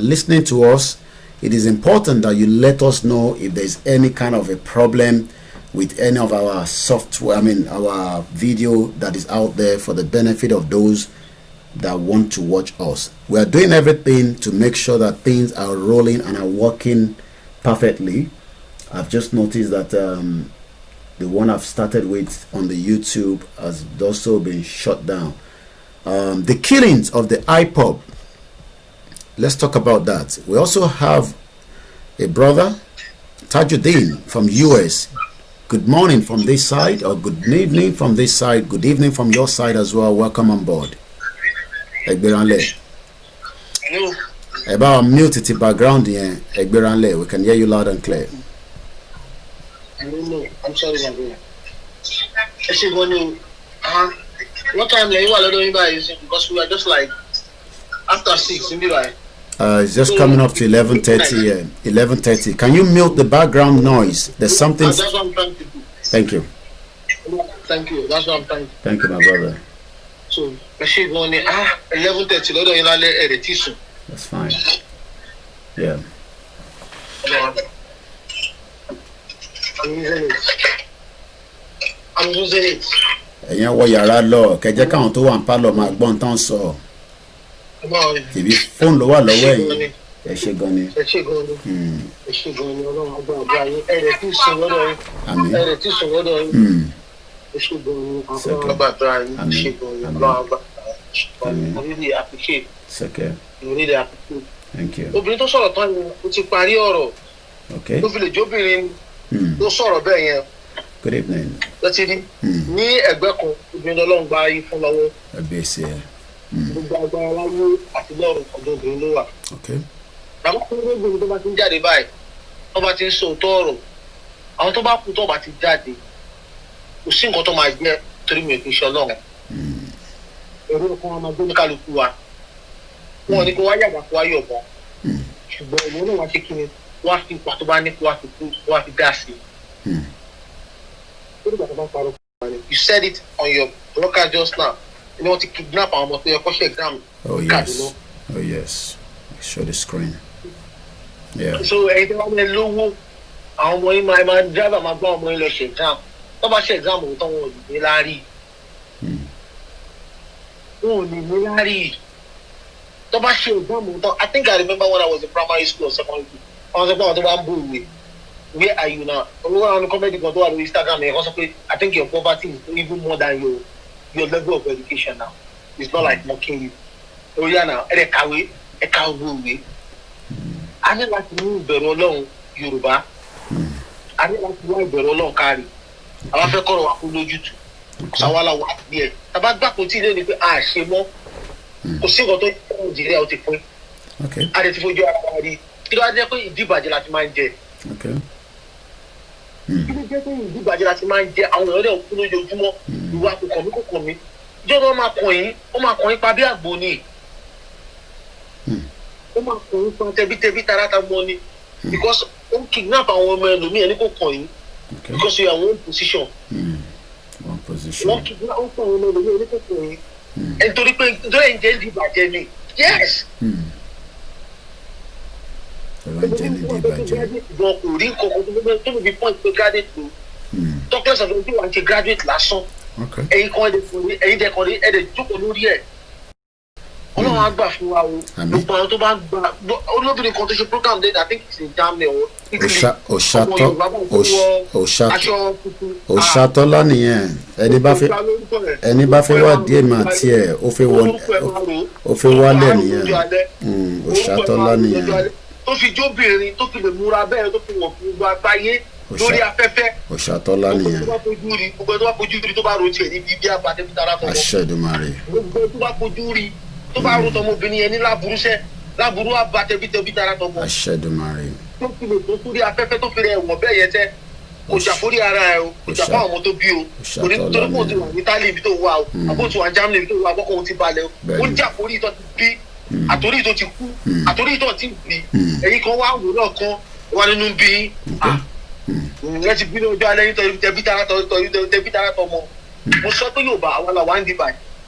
listening to us, it is important that you let us know if there's any kind of a problem with any of our software, our video that is out there for the benefit of those that want to watch us. We are doing everything to make sure that things are rolling and are working perfectly. I've just noticed that the one I've started with on the YouTube has also been shut down. The killings of the IPOB. Let's talk about that. We also have a brother, Tajuddin from US. Good morning from this side, or good evening from this side. Good evening from your side as well. Welcome on board. Hello. About mute the background here. We can hear you loud and clear. I don't know. I'm sorry, my brother. What time are you doing by? Because we are just like after 6 in the it's just coming up to 11:30. 11:30. Can you mute the background noise? There's something. That's what I'm trying to do. Thank you. Thank you. That's what I'm trying to do. Thank you, my brother. So, 11:30. That's fine. Yeah. I'm using it. Ẹ̀yin wọ yàrá lọ kẹjẹ káwọn tó wà ń pálọ̀ máa gbọ́n tán sọ. Tìbí fóònù ló wà lọ́wọ́ ẹ̀yin. Ẹ ṣé gan ni. Ẹ ṣé gan ni. Ẹ ṣé gan ni Ọlọ́run àgbà àgbà yín. Ẹ̀rẹ̀ tí sùn lọ́dọ̀ yín. Àmín. Ẹ̀rẹ̀ tí sùn lọ́dọ̀ yín. Ẹ ṣé gan ni Ọlọ́run àgbà àgbà yín. Ẹ ṣé gan ni Ọlọ́run àgbà. I really appreciate. It's okay. You really appreciate. Thank you. Obìnrin tó sọ̀rọ̀ tán ni ó ti parí ọ̀rọ̀. Okay. Tó fi lè jóbìnrin tó sọ̀rọ̀ bẹ́ẹ̀ yẹn. Good evening. Lọ́tí ní ẹgbẹ́ kan obìnrin Ọlọ́run gba yín fún lọ́wọ́. Ẹgbẹ́ sí ẹ. Gbogbo agbára láyé àti lọ́rùn ọ̀dọ̀ obìnrin ló wà. Okay. Àwọn tó ń gbé tó bá ti ń jáde báyìí, tó bá ti ń sọ òótọ́ ọ̀rọ̀, àwọn tó bá kú tó bá ti jáde, kò sí nǹkan tó máa jẹ́ torí mi ò kì í ṣe Ọlọ́run. Ẹ̀rọ kan máa gbé ní kálukú wa. Wọ́n ní kó wá yàgbà kó wá yọ̀bọ̀. Ṣùgbọ́n ìwọ náà wá ṣe kí ni wá fi ipò tó bá ní kó wá fi dá sí i. You said it on your broadcast just now. You know what to kidnap our mother, your question exam. Oh yes. Oh yes. Show the screen. Yeah. So anything on the low, our money, my driver, my bomb, my exam. How about exam? We don't Milari. Oh, Milari. I think I remember when I was in primary school or secondary school. I was about the bamboo. Where are you now? On the comedy control on Instagram, I think your poverty is even more than your level of education now. It's not like mocking you. Oh yeah, now I need like to move the long Yoruba. I need like to write the long carry. I want to call up you too. Sawala what there. About back to tell you shemo. Kò sí nǹkan tó Nàìjíríà ó ti pín. Okay. A lè ti fojú ara wa rí. Kí ló wá jẹ́ pé ìdíbàjẹ́ láti máa ń jẹ. Okay. Kí ló jẹ́ pé ìdíbàjẹ́ láti máa ń jẹ àwọn èèyàn dẹ̀ kú lójoojúmọ́. Ìwà kò kàn mí. Ìjọba ó máa kàn yín pa bí àgbò ni. Ó máa kàn yín pa tẹbítẹbí tarata mọ́ ni. Because ó ń kidnap àwọn ọmọ ẹlòmíì ẹni kò kàn yín. Because you are one position. One position. Wọ́n kidnap ó kàn àwọn ọmọ ẹlòmíì ẹni kò kàn yín. Nítorí pé nítorí ẹ̀ ń jẹ́ ìdíbàjẹ́ ni. Yes. Wọn kò rí nǹkan tó bí point pé graduate lò. Talkless of ẹni wọ́n ti graduate lásán. Ẹ̀yin kan ẹ̀yin dẹ̀ kan ẹ̀dẹ̀ jókòó lórí ẹ̀. Ọlọ́run á gbà fún wa o. Gbogbo àwọn tó bá gbà olóbìnrin kan tó ṣe program dé I think it's in Germany or Italy. Òṣàtọ́lá nìyẹn ẹni bá fẹ́ wá díẹ̀ máa tiẹ̀ ó fẹ́ wálẹ̀ nìyẹn Òṣàtọ́lá nìyẹn. Tó fi jóbìnrin tó fi lè múra bẹ́ẹ̀ tó fi wọ̀ fún gbogbo àgbáyé lórí afẹ́fẹ́. Òṣàtọ́lá nìyẹn. Gbogbo tó bá fojú rí tó bá ro tiẹ̀ níbi bí abàdébí tara tọmọ. Àṣẹ Èdùmàrè. Gbogbo tó bá fojú rí tó bá ro tọmọbìnrin yẹn ní láburú abàdébí tara tọmọ. Àṣẹ Èdùmàrè. Tó fi lè tó sórí afẹ́fẹ́ tó fi rẹ̀ wọ̀ bẹ́ẹ̀ yẹn tẹ́ kò jàforí ara ẹ o kò jàfọ́ àwọn ọmọ tó bí o torí kò tí wà ní Italy ibi tó wà o àbó tí wà ní Germany ibi tó wà àbọ̀kọ̀ ti balẹ̀ o ó ń jàforí ìtọ́ ti bí àtòrí ìtọ́ ti kú àtòrí ìtọ́ ti bí èyí kan wá wò náà kan wà nínú bí ẹ ti bí ní ojú alẹ́ nítorí tẹbí tara tọmọ mo sọ pé yóò bá àwọn làwọn á ń dìbà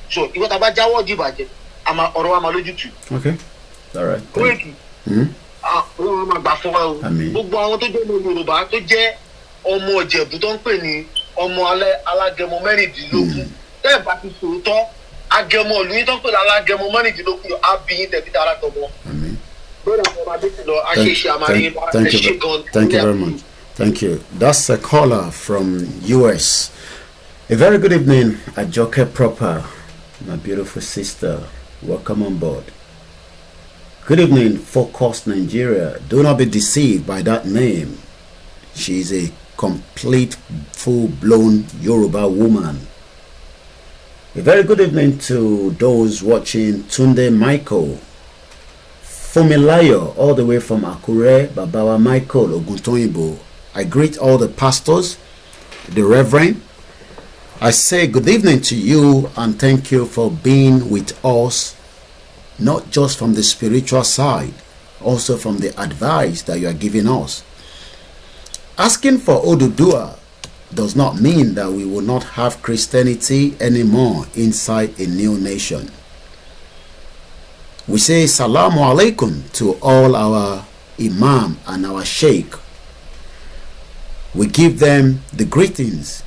so ìwọ tá a bá jáwọ́ dìbàjẹ́ ọ̀rọ̀ wa máa lójútùú. Okay. All right. Kúrèkì Ọlọ́run máa gbà fún wa o. Gbogbo àwọn tó jẹ́ ọmọ Yorùbá tó jẹ́ ọmọ Ìjẹ̀bú tó ń pè ní ọmọ alágẹmọ mẹ́rìndínlógún tẹ́ ẹ̀ bá ti sòótọ́ agẹmọ ìlú yín tó ń pè ní alágẹmọ mẹ́rìndínlógún á bí yín tẹ̀bí tara tọmọ. Thank you very much. Thank you. That's a caller from US. A very good evening, Ajoke Proper, my beautiful sister. Welcome on board. Good evening, Focus Nigeria. Do not be deceived by that name. She is a complete, full-blown Yoruba woman. A very good evening to those watching. Tunde Michael, Fumilayo, all the way from Akure, Babawa Michael Oguntoyibo. I greet all the pastors, the reverend. I say good evening to you and thank you for being with us, not just from the spiritual side, also from the advice that you are giving us. Asking for Odudua does not mean that we will not have Christianity anymore inside a new nation. We say Salamu Alaikum to all our Imam and our Sheikh. We give them the greetings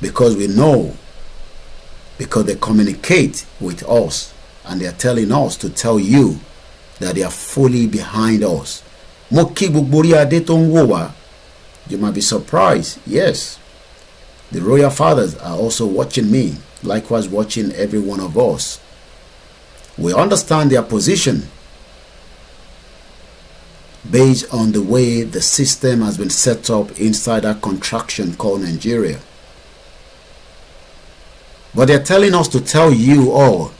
because we know, because they communicate with us and they are telling us to tell you that they are fully behind us. You might be surprised. Yes, the royal fathers are also watching me, likewise watching every one of us. We understand their position based on the way the system has been set up inside that contraction called Nigeria. But they're telling us to tell you all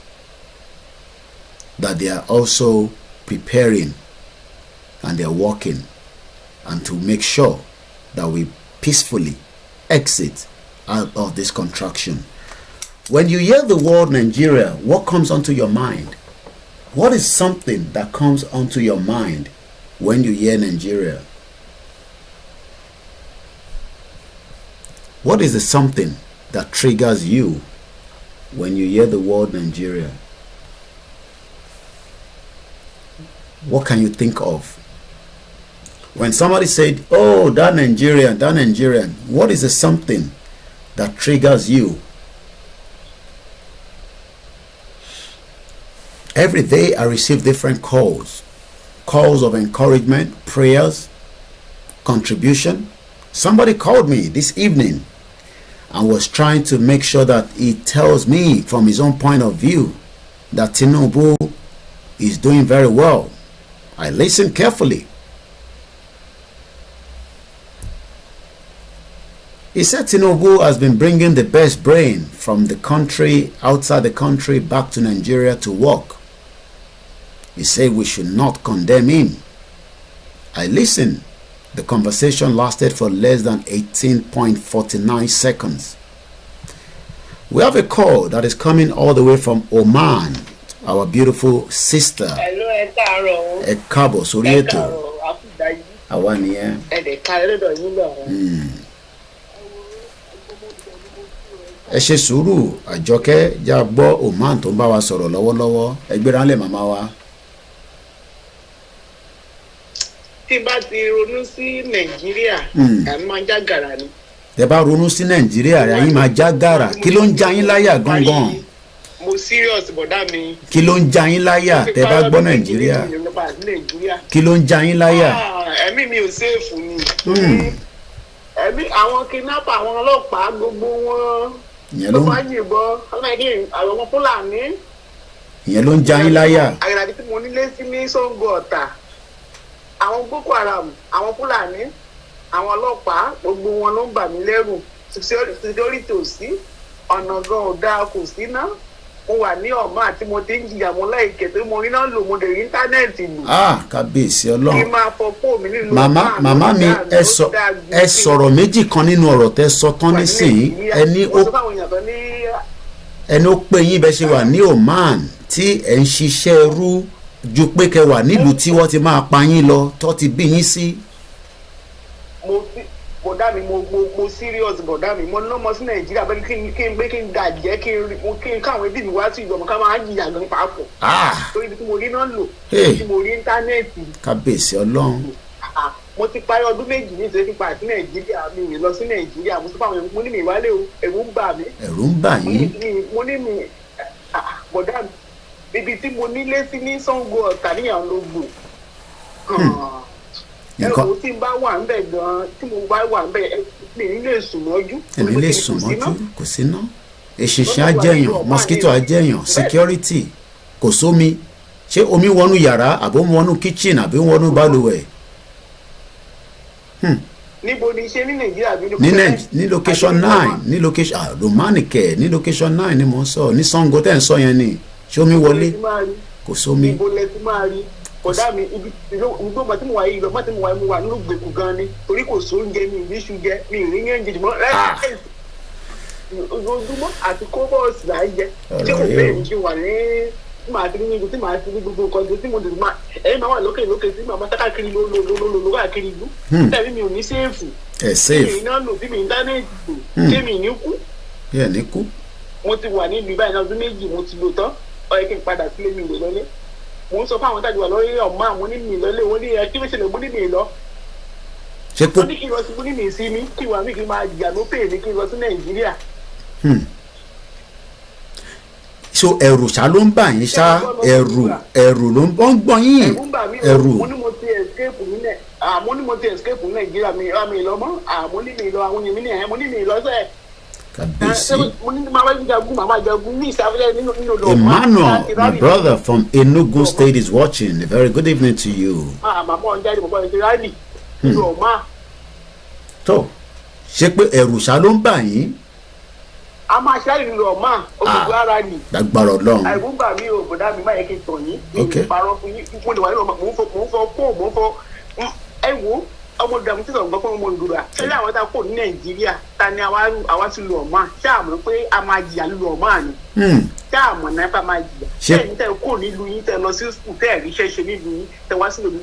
that they are also preparing and they're working and to make sure that we peacefully exit out of this contraction. When you hear the word Nigeria, what comes onto your mind? What is something that comes onto your mind when you hear Nigeria? What is the something that triggers you when you hear the word Nigeria? What can you think of? When somebody said, oh, that Nigerian, what is the something that triggers you? Every day I receive different calls of encouragement, prayers, contribution. Somebody called me this evening and was trying to make sure that he tells me from his own point of view that Tinubu is doing very well. I listened carefully. He said Tinubu has been bringing the best brain from the country, outside the country, back to Nigeria to work. He said we should not condemn him. I listened. The conversation lasted for less than 18.49 seconds. We have a call that is coming all the way from Oman, our beautiful sister. Hello, Ekaro. Ekabo, Sorieto. Awani, ẹ ṣe sùúrù Àjọkẹ́ já gbọ́ Oman tó ń bá wa sọ̀rọ̀ lọ́wọ́lọ́wọ́ ẹgbẹ́ra ńlẹ̀ màmá wa. Tí bá ti ronú sí Nàìjíríà àmì máa já gàrà ni. Tẹ́ bá ronú sí Nàìjíríà rẹ̀ yín máa já gàrà kí ló ń já yín láyà gangan. Mo serious bọ̀dá mi. Kí ló ń já yín láyà tẹ́ bá gbọ́ Nàìjíríà. Kí ló ń já yín láyà. Ẹ̀mí mi ò séèfù ni. Ẹ̀mí àwọn kidnapper àwọn ọlọ́pàá gbogbo wọn. Ìyẹn ló ń àwọn Fúlàní. Ìyẹn ló ń já yín láyà. Àgbàdì tí mo nílé sí ní Sango Ọ̀tà. Àwọn Boko Haram, àwọn Fúlàní, àwọn ọlọ́pàá gbogbo wọn ló ń bà mí lẹ́rù. Security ò sí, ọ̀nà gan ò dáa kò sí ná. Mo wà ní ọ̀mọ́ àti mo ti ń jìyà mo láìkẹ́ tó mo rí náà lò mo dé rí íńtánẹ́ẹ̀tì lò. Kábíyèsí Ọlọ́run. Kí máa fọpọ́ mi nílùú. Màmá mi ẹ sọ̀rọ̀ méjì kan nínú ọ̀rọ̀ tẹ́ sọ tán nísìnyí ẹni ó pè yín bẹ́ẹ̀ ṣe wà ní Oman tí ẹ̀ ń ṣiṣẹ́ ẹrú ju pé kẹ́ wà nílùú tí wọ́n ti máa pa yín lọ tó ti bí yín sí. Mo bọ̀dá mi mo serious bọ̀dá mi mo ná mọ́ sí Nàìjíríà bẹ́ẹ̀ kí n gbé kí n dàjẹ́ kí n káwọn ẹbí mi wá sí ìjọba ká máa jìyà gan papọ̀. torí ibi tí mo rí náà lò tí mo rí íńtánẹ́ẹ̀tì. kábíyèsí Ọlọ́run. mo ti parí ọdún méjì ní ìṣẹ́jú pa àti Nàìjíríà mi lọ sí Nàìjíríà mo sọ fún àwọn èèyàn mo ní mi ìwálé o ẹ̀rù ń bà mí. ẹ̀rù ń bà yín. mo ní mi bọ̀dá mi ibi tí mo nílé sí ní Ṣàngó Ọ̀tà níyàwó ló gbò. ẹ̀rù tí n bá wà ń bẹ̀ gan-an tí mo bá wà ń bẹ̀ mi ní lè sùn mọ́jú. èmi lè sùn mọ́jú kò sí ná eṣinṣin ajẹyàn mosquito ajẹyàn security kò sómi ṣé omi wọnú yàrá àbó wọnú kitchen àbí wọnú balùwẹ̀. níbo ni ṣe ní Nàìjíríà bí ní location 9 ní location romanike ní location 9 ni mo ń sọ ní Ṣàngó tẹ́ ń sọ yẹn ni ṣé omi wọlé kò sómi. ibo lẹ ti máa rí kódà mi ibi ìgbó tí mo wà yìí lọ́gbọ́n tí mo wà nínú gbèkú gan ni torí kò sóúnjẹ mi ìrí iṣu jẹ mi ìrí yẹn jẹ jùmọ̀ ojoojúmọ́ àti kó bọ́ọ̀sì là ń jẹ tí kò bẹ́ẹ̀ ní kí wà ní tí màá ti ní ibi tí màá ti ní gbogbo nǹkan tí mo dì máa ẹ̀yìn máa wà lókè tí màá sáká kiri lólólólóló káàkiri ìlú tẹ̀lé mi ò ní séèfù mi iná lò bí mi íńtánẹ́ẹ̀tì lò ṣé mi ní kú. yẹ ní kú. mo ti wà nílùú báyìí náà ọdún méjì mo ti lò tán ó yẹ kí n padà sílé mi lè lọlé mo ń sọ fún àwọn tájú wà lórí ọmọ àwọn onímì lọlé wọn ní ẹ kí ló ṣẹlẹ̀ mo ní mi lọ. ó ní kí n lọ sí mo ní mi sí mi kí wàá mi kí n máa jìyà ló pè mí kí n lọ sí Nàìjíríà. so ẹ̀rù ṣá ló ń bà yín ṣá ẹ̀rù ló ń gbọ́n yín ẹ̀rù. mo ní mo ti escape nílẹ̀ mo ní mo ti escape ní Nàìjíríà mi lọ mọ́ mo ní mi lọ àwọn èèyàn mi ní ẹ̀ mo ní mi lọ sẹ́ẹ̀. Emmanuel, my brother from Enugu State is watching. A very good evening to you. tó ṣe pé ẹ̀rù ṣá ló ń bà yín. a máa ṣáà ìlú ọ̀ma ògùnkùn ara nì. lágbára Ọlọ́run. àìgúngbà mi ò bọ̀dá mi má yẹ kí n tàn yín. mi ò parọ́ fún yín mo lè wà nínú mò ń fọ kó mò ń fọ ẹ wo ọmọ ìdààmú tí sọ̀rọ̀ fún ọmọ ìdúrà ṣẹlẹ̀ àwọn tá a kò ní Nàìjíríà ta ni àwa ti lu ọ̀ma ṣáà mọ̀ pé a máa jìyà lu ọ̀ma ni ṣáà mọ̀ náà bá máa jìyà ẹ̀yin tẹ́ kò nílùú yín tẹ́ lọ sí skul tẹ́ ẹ̀rí ṣẹ́ṣẹ́ nílùú yín tẹ́ wá sí lòlú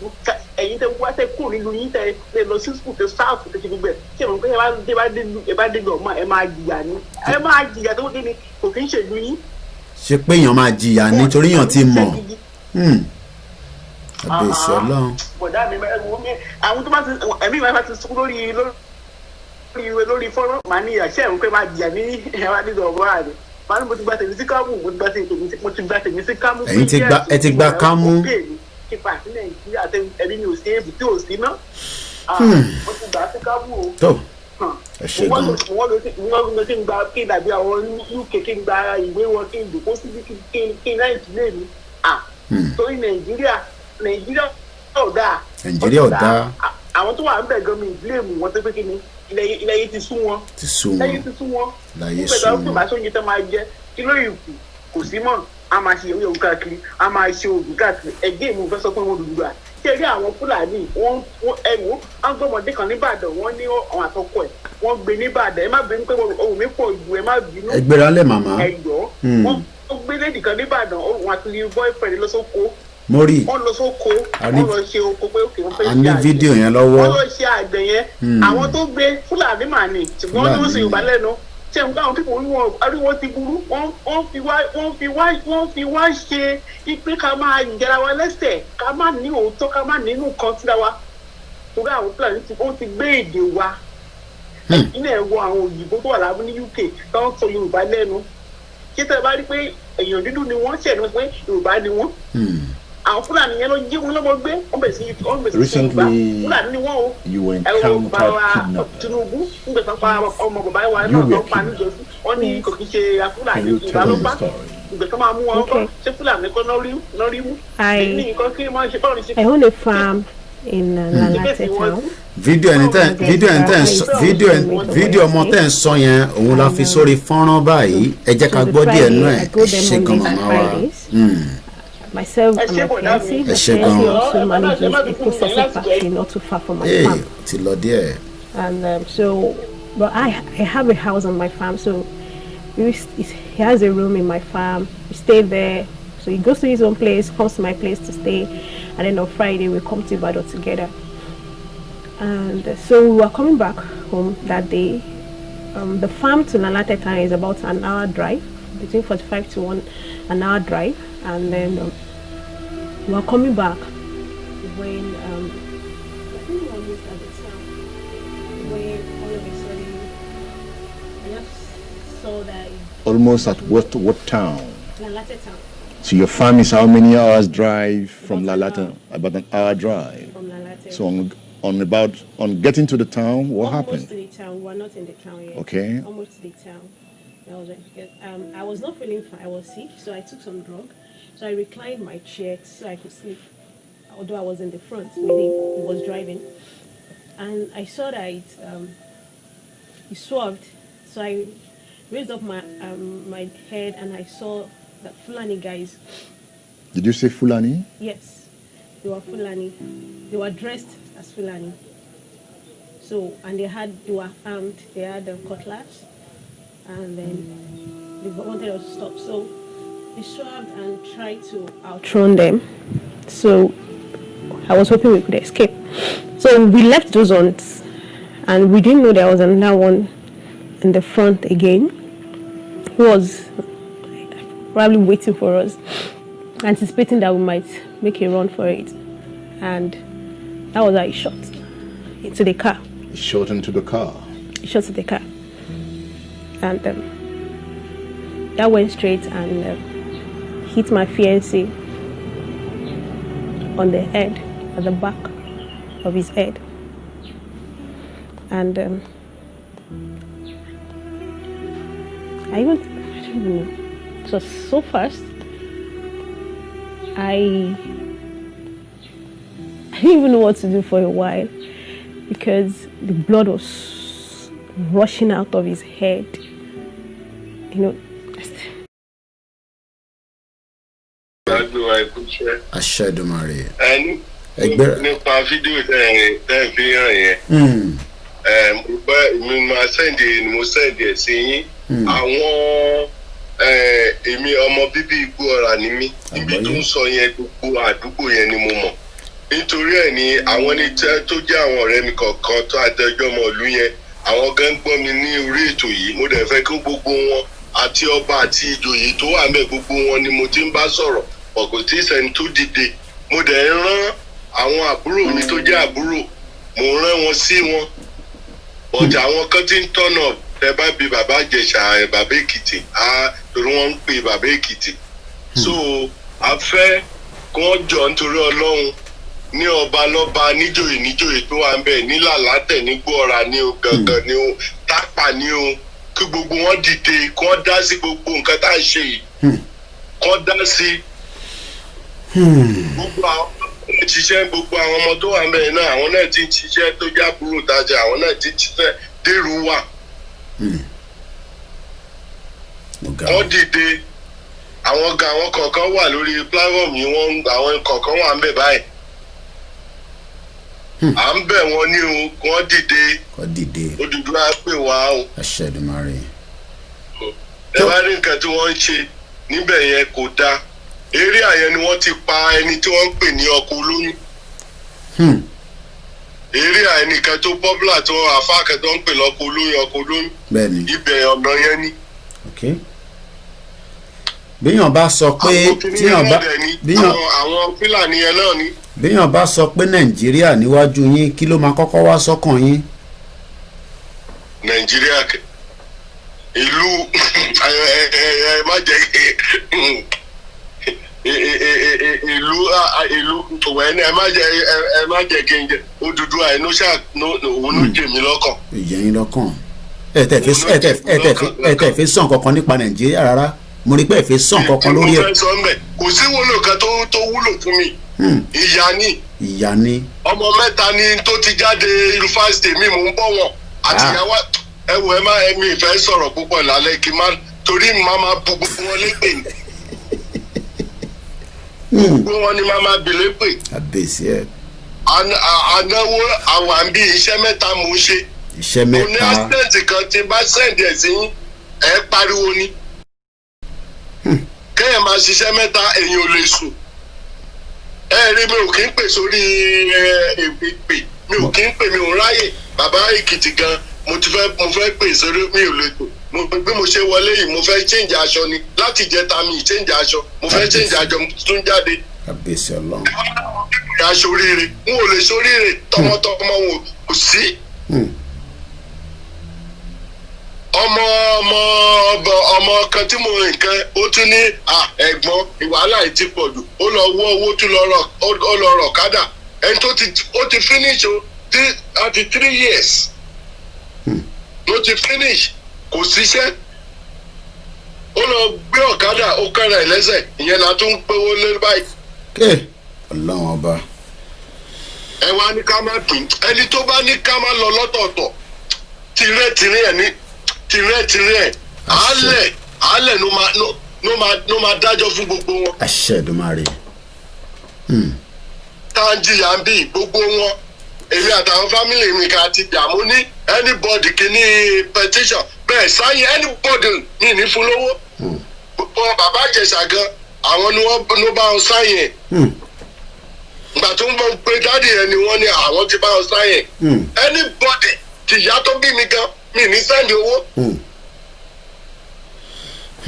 ẹ̀yin tẹ́ wá tẹ́ kò nílùú yín tẹ́ lọ sí skul tẹ́ sáàfù tẹ́ ṣe gbogbo ẹ̀ ṣé mọ̀ pé ẹ bá dé lu ọ̀ma ẹ máa jìyà ni ẹ máa jìyà tó kí ni kò kí ń ṣèlú yín. ṣe pé èèyàn máa jìyà nítorí èèyàn ti mọ̀ àbẹ̀sẹ̀ Ọlọ́run. bọ̀dá mi àwọn tó bá ti ẹ̀mí ìwà ti sún lórí fọ́nrán màá ní ìyàṣẹ́ ẹ̀rù pé máa jìyà ní ẹ̀wà nínú ọ̀rọ̀ ààrẹ màá ní mo ti gba tèmi sí kámú mo ti gba tèmi sí kámú. ẹ ti gba kámú. kípa sí Nàìjíríà ẹbí mi ò sí èbù tí ò sí ná mo ti gbà sí kámú o. tó ẹ ṣe gan. wọ́n lọ sí ń gba kí dàbí àwọn UK kí n gba ìwé wọn kí n dòkó síbi kí n láì sílé mi torí Nàìjíríà ò dáa. Nàìjíríà ò dáa. àwọn tó wà ń bẹ̀ gan mi ìdílé mu wọn tó pé kí ni ilẹ̀ yìí ti sún wọn. láyé ti sún wọn. láyé sún wọn. nígbà tó bá sóúnjẹ tó máa jẹ kí ló ìkù kò sí mọ́ a máa ṣe ìwé káàkiri a máa ṣe òògùn káàkiri ẹgbẹ́ ìmú fẹ́ sọ pé wọ́n dùdú à. ṣé rí àwọn Fúlàní wọ́n ẹ̀wò wọ́n gbọ́mọdé kan nìbàdàn wọ́n ní àwọn àtọkọ ẹ̀ wọ́n gbé nìbàdàn ẹ má bínú pé ohun mi pọ̀ ju ẹ má bínú. ẹ gbéra lẹ̀ màmá. ẹ̀yọ́ wọ́n gbé lédì kan nìbàdàn òun àti boyfriend lọ sóko mo rí wọ́n lọ sóko wọ́n lọ ṣe oko pé òkè wọ́n fẹ́ ṣe àgbẹ̀. a ní fídíò yẹn lọ́wọ́. wọ́n lọ ṣe àgbẹ̀ yẹn àwọn tó gbé Fúlàní mà ní ṣùgbọ́n wọ́n ló sì Yorùbá lẹ́nu ṣé n káwọn pípọ̀ oríwọ́n ti burú wọ́n fi wá ṣe ipe ká máa jẹra wa lẹ́sẹ̀ ká má ní òótọ́ ká má nínú kan síra wa torí àwọn Fúlàní wọ́n ti gbé èdè wa ilé ẹ̀wọ̀ àwọn òyìnbó tó wà lábú ní UK tó ń sọ Yorùbá lẹ́nu ṣé tẹ́ bá rí pé èèyàn dúdú ni wọ́n ṣẹ̀ pé Yorùbá ni wọ́n àwọn Fúlàní yẹn ló jí wọn lọ́mọ gbé wọ́n bẹ̀ sí Yorùbá Fúlàní ni wọ́n o ẹ̀rọ bàbá Tinubu ń gbẹ̀sán pa ọmọ bàbá wa náà lọ́ pa níjọ́sí wọ́n ní kò kí ṣe Fúlàní Yorùbá ló pa ìgbẹ̀sán máa mú wọn kọ́ ṣé Fúlàní kọ́ náà rí mú ní nǹkan kí wọ́n ṣe bọ́ọ̀lù ṣe. I own a farm in Lalate town. fídíò ọmọ tẹ́ ń sọ yẹn òun la fi sórí fọ́nrán báyìí ẹ jẹ́ ká gbọ́ díẹ̀ nú ẹ̀ ṣe gan màmá wa. Myself and my fiancé, also manages a processing factory not too far from my farm. Ti lọ díẹ̀. And so, but I have a house on my farm, so he has a room in my farm. We stay there. So he goes to his own place, comes to my place to stay, and then on Friday we come to Ibadan together. And so we were coming back home that day. The farm to Lalateta is about an hour drive, between 45 to an hour drive. And then we were coming back when I think we were almost at the town, when all of a sudden I just saw that. Almost at what town? Lalateta. So your farm is how many hours drive from Lalata? About an hour drive. From Lalate. So on getting to the town, what Almost happened? to the town. We're not in the town yet. Okay. Almost to the town. I was not feeling fine. I was sick, so I took some drug. So I reclined my chair so I could sleep. Although I was in the front with him, he was driving, and I saw that he swerved. So I raised up my head and I saw the Fulani guys. Did you say Fulani? Yes, they were Fulani. They were dressed as Fulani. So, and they were armed. They had cutlass, and then they wanted us to stop. So we swerved and tried to outrun them. So I was hoping we could escape. So we left those ones, and we didn't know there was another one in the front again, who was probably waiting for us, anticipating that we might make a run for it. And that was how he shot into the car. He shot into the car. He shot into the car. And that went straight and hit my fiancé on the head, at the back of his head. And I don't even know. It was so fast. I didn't even know what to do for a while because the blood was rushing out of his head. You know. Aṣẹ́dùmarè. Nípa fídíò tẹ́ fi hàn yẹn. Mo sẹ́ndì ẹ̀ sí yín. Àwọn èmi ọmọ bíbí Igbó Ọrà ni mí. Ibi tó ń sọ yẹn gbogbo àdúgbò yẹn ni mo mọ̀. Nítorí ẹ̀ ni àwọn ẹni tó jẹ́ àwọn ọ̀rẹ́ mi kọ̀ọ̀kan tó àtẹjọ́ ọmọ ìlú yẹn. Àwọn gan gbọ́ mi ní orí ètò yìí. Mo dẹ̀ fẹ́ kí gbogbo wọn àti ọba àti ìjòyè tó wà mẹ́ gbogbo wọn ni mo ti ń bá sọ̀rọ̀. Ọ̀gọ̀ tí sẹ́ni tó dìde. Mo dẹ̀ ń rán àwọn àbúrò mi tó jẹ́ àbúrò. Mo rán wọn sí wọn. Ọjà àwọn kan ti ń tọ́nà ẹ bá bi bàbá Ìjẹ̀ṣà bàbá Èkìtì torí wọ́n ń pè bàbá Èkìtì. So a fẹ́ kí wọ́n jọ nítorí Ọlọ́run ní ọba lọ́ba níjòyè tó wà ń bẹ̀ ní Làlátẹ̀ ní Igbó Ọrà ní o gangan ní o Tápà ní o kí gbogbo wọn dìde kí wọ́n dá sí gbogbo nǹkan tá à ń ṣe yìí kí wọ́n dá sí gbogbo àwọn ṣiṣẹ́ gbogbo àwọn ọmọ tó wà ń bẹ̀ náà àwọn náà ti ń ṣiṣẹ́ tó já kúrò dájà àwọn náà ti ń ṣiṣẹ́ dèrò wà. Wọ́n dìde àwọn kọ̀ọ̀kan wà lórí platform yìí àwọn kọ̀ọ̀kan wà ń bẹ̀ báyìí. À ń bẹ̀ wọ́n ní o wọ́n dìde Odùduwà pè wá o. Aṣẹ́dùmarè. Ẹ bá rí nǹkan tí wọ́n ń ṣe níbẹ̀ yẹn kò dáa. Eré àyẹn ni wọ́n ti pa ẹni tí wọ́n ń pè ní ọkọ̀ olóyún. Eré àyẹnìkan tó popular tí wọ́n àfáàkẹ́ tó ń pè lọ́kọ̀ olóyún. Bẹ́ẹ̀ni. Ibẹ̀ ọ̀nà yẹn ni. Béèyàn bá sọ pé àwọn Fúlàní yẹn náà ni. Béèyàn bá sọ pé Nàìjíríà níwájú yín kí ló máa kọ́kọ́ wá sọ́kàn yín? Nàìjíríà ìlú ẹ má jẹ́ ìlú wẹ́ni ẹ má jẹ́ kí n jẹ Odùduwà inú ṣáà òun ló jẹ mí lọ́kàn. Ìyẹn lọ́kàn. Ẹ tẹ̀ fi sàn kankan nípa Nàìjíríà rárá. Mo rí pé ẹ fi sàn kankan lórí ẹ̀. Kò sí wúlò kan tó wúlò fún mi. Ìyá ni. Ọmọ mẹ́ta ni tó ti jáde yunifásitì mi mò ń bọ̀ wọ́n àtìyàwó ẹ̀mí ìfẹ́ sọ̀rọ̀ púpọ̀ lálẹ́ kí n má torí máa bu gbogbo wọn lépè ni. Gbogbo wọn ni máa bi lépè. Àbèsí ẹ̀. Ànáwó àwọn àbí iṣẹ́ mẹ́ta mò ń ṣe. Iṣẹ́ mẹ́ta. Mo ní accident kan tí bá sẹ́ǹdì ẹ̀ sí ẹ̀ pariwo ni. Kẹ́yìn máa ṣiṣẹ́ mẹ́ta èèyàn ò lè sùn. Ẹ rí mi ò kí ń pè sórí ìpè mi ò kí ń pè mí ò ráyè bàbá Èkìtì gan mo fẹ́ pè sórí mi ò lè tò bí mo ṣe wọlé yìí mo fẹ́ change aṣọ ni láti ìjẹta mi change aṣọ mo fẹ́ change aṣọ mo tún jáde. Kábíyèsí Ọlọ́run. aṣọ oríire n ò lè ṣoríire tọmọtọmọ wọn kò sí. ọmọ kan tí mo rìn kan ó tún ní ẹ̀gbọ́n ìwàhálà yìí ti pọ̀ jù ó lọ wọ́ owó tún lọ rọ̀ kádà ẹni tó ti finish o àti 3 years ló ti finish kò síṣẹ́ ó lọ gbé ọ̀kadà ó kára ẹ̀ lẹ́sẹ̀ ìyẹn la tún gbówó lé báyìí. Ọlọ́run ọba. ẹ wá ní ká má pín ẹni tó bá ní ká má lọ lọ́tọ̀ọ̀tọ̀ tirẹ̀ ẹ̀ ní tirẹ̀ àálẹ̀ ló máa dájọ́ fún gbogbo wọn. Àṣẹ Èdùmàrè. tá à ń jìyà ń bí gbogbo wọn èmi àtàwọn fámìlì mi ká ti jà mo ní anybody kìíní petition bẹ́ẹ̀ sáyẹn anybody mi ní fún lówó. gbogbo bàbá Ìjẹ̀ṣà gan àwọn ni wọ́n ló bá wọn sáyẹn. ìgbà tó ń bọ̀ pé dáàdì ẹ̀ ni wọ́n ní àwọn ti bá wọn sáyẹn. anybody tìyá tó bí mi gan mi ní sẹ́ndì owó.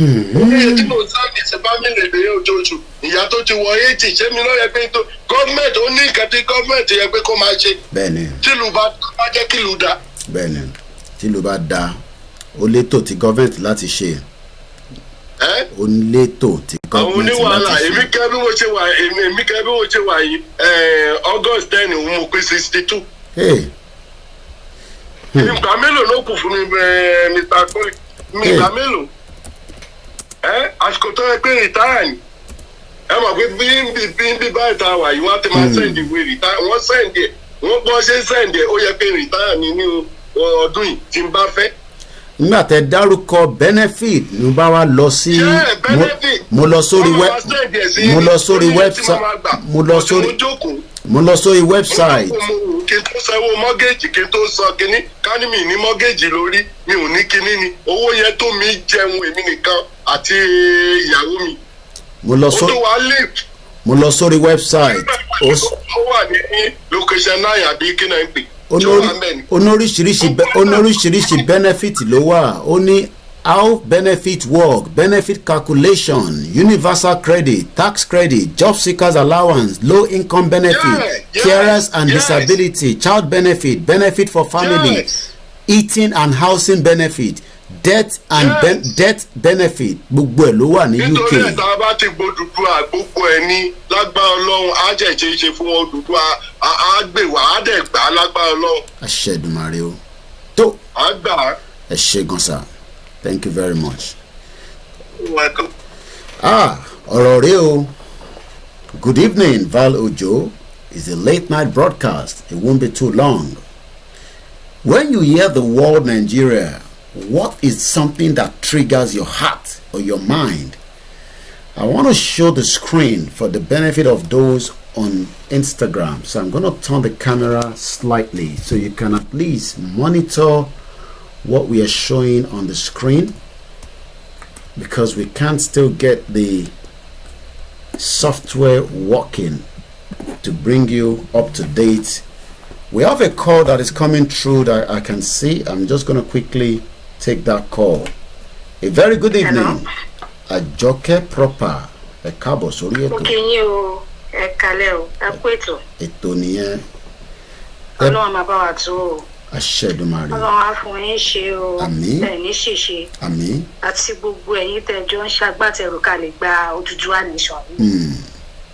oníyẹ tí mo sáàmì ṣe fámìlì èdè ojoojù ìyá tó ti wọ 80 ṣé mi lọ́yẹ pé tó gọ́ọ̀mẹ̀ntì ó ní nǹkan tí gọ́ọ̀mẹ̀ntì yẹ pé kó máa ṣe. Bẹ́ẹ̀ni. tìlú bá jẹ́ kílù da. Bẹ́ẹ̀ni tìlú bá da ó létò tí gọ́ọ̀mẹ̀ntì láti ṣe. ó létò tí gọ́ọ̀mẹ̀ntì láti ṣe. àwọn oníwàhálà èmi kẹ́ bí mo ṣe wà yìí August 10 òun mo pé 62. ìgbà mélòó ló kù fún mi Mr. Kole ìgbà mélòó àsìkò tó yẹ pé rìtáyà ni ẹ mọ̀ pé bí báyìí tá a wà yìí wọ́n ti máa sẹ́ǹdì ìwé rìtáyà wọ́n sẹ́ǹdì ẹ̀ wọ́n bọ́ ṣe sẹ́ǹdì ẹ̀ ó yẹ pé rìtáyà ni ní ọdún yìí tí n bá fẹ́. nígbà tẹ dárúkọ benefit ló bá wa lọ sí mo lọ sórí website. kí n tó sanwó mọ́gẹ́jì kí n tó san kínní kánìmì ní mọ́gẹ́jì lórí mi ò ní kínní ni owó yẹn tó mi jẹun èmi nìkan àti ìyàwó mi. mo lọ sórí website. ó wà ní location 9 àbí kí náà ń pè. oníríṣiríṣi benefit ló wà ó ní how benefit work benefit calculation universal credit tax credit job seekers allowance low income benefit carers and disability child benefit benefit for family eating and housing benefit death and death benefit gbogbo ẹ̀ ló wà ní UK. nítorí ẹ̀ta bá ti gbódùdú àgbógbó ẹ̀ ní lágbára Ọlọ́run á jẹ́ ṣe fún wọn dùdú àgbèwà á dẹ̀ gbà lágbára Ọlọ́run. Àṣẹ Èdùmàrè o tó. àgbà. ẹ ṣé gan sir. Thank you very much. You're welcome. Ọ̀rọ̀ rẹ o. Good evening, Val Ojo. It's a late night broadcast. It won't be too long. When you hear the word Nigeria, what is something that triggers your heart or your mind? I want to show the screen for the benefit of those on Instagram. So I'm going to turn the camera slightly so you can at least monitor what we are showing on the screen, because we can't still get the software working to bring you up to date. We have a call that is coming through that I can see. I'm just going to quickly take that call. A very good evening. Àjọkẹ́ proper ẹ káàbọ̀ sórí ètò. Okay, you ẹ kálẹ́ o, ẹ kú ètò. Ètò nìyẹn. Ọlọ́run máa bá wa tó o. Àṣẹ Èdùmàrè. Ọlọ́run á fún yín ṣe o. Àmín. Ẹ ní ṣìṣe. Àmín. Àti gbogbo ẹ̀yin tẹ́jọ́ ń ṣagbátẹrù kalẹ̀ gba Odùduwà nation.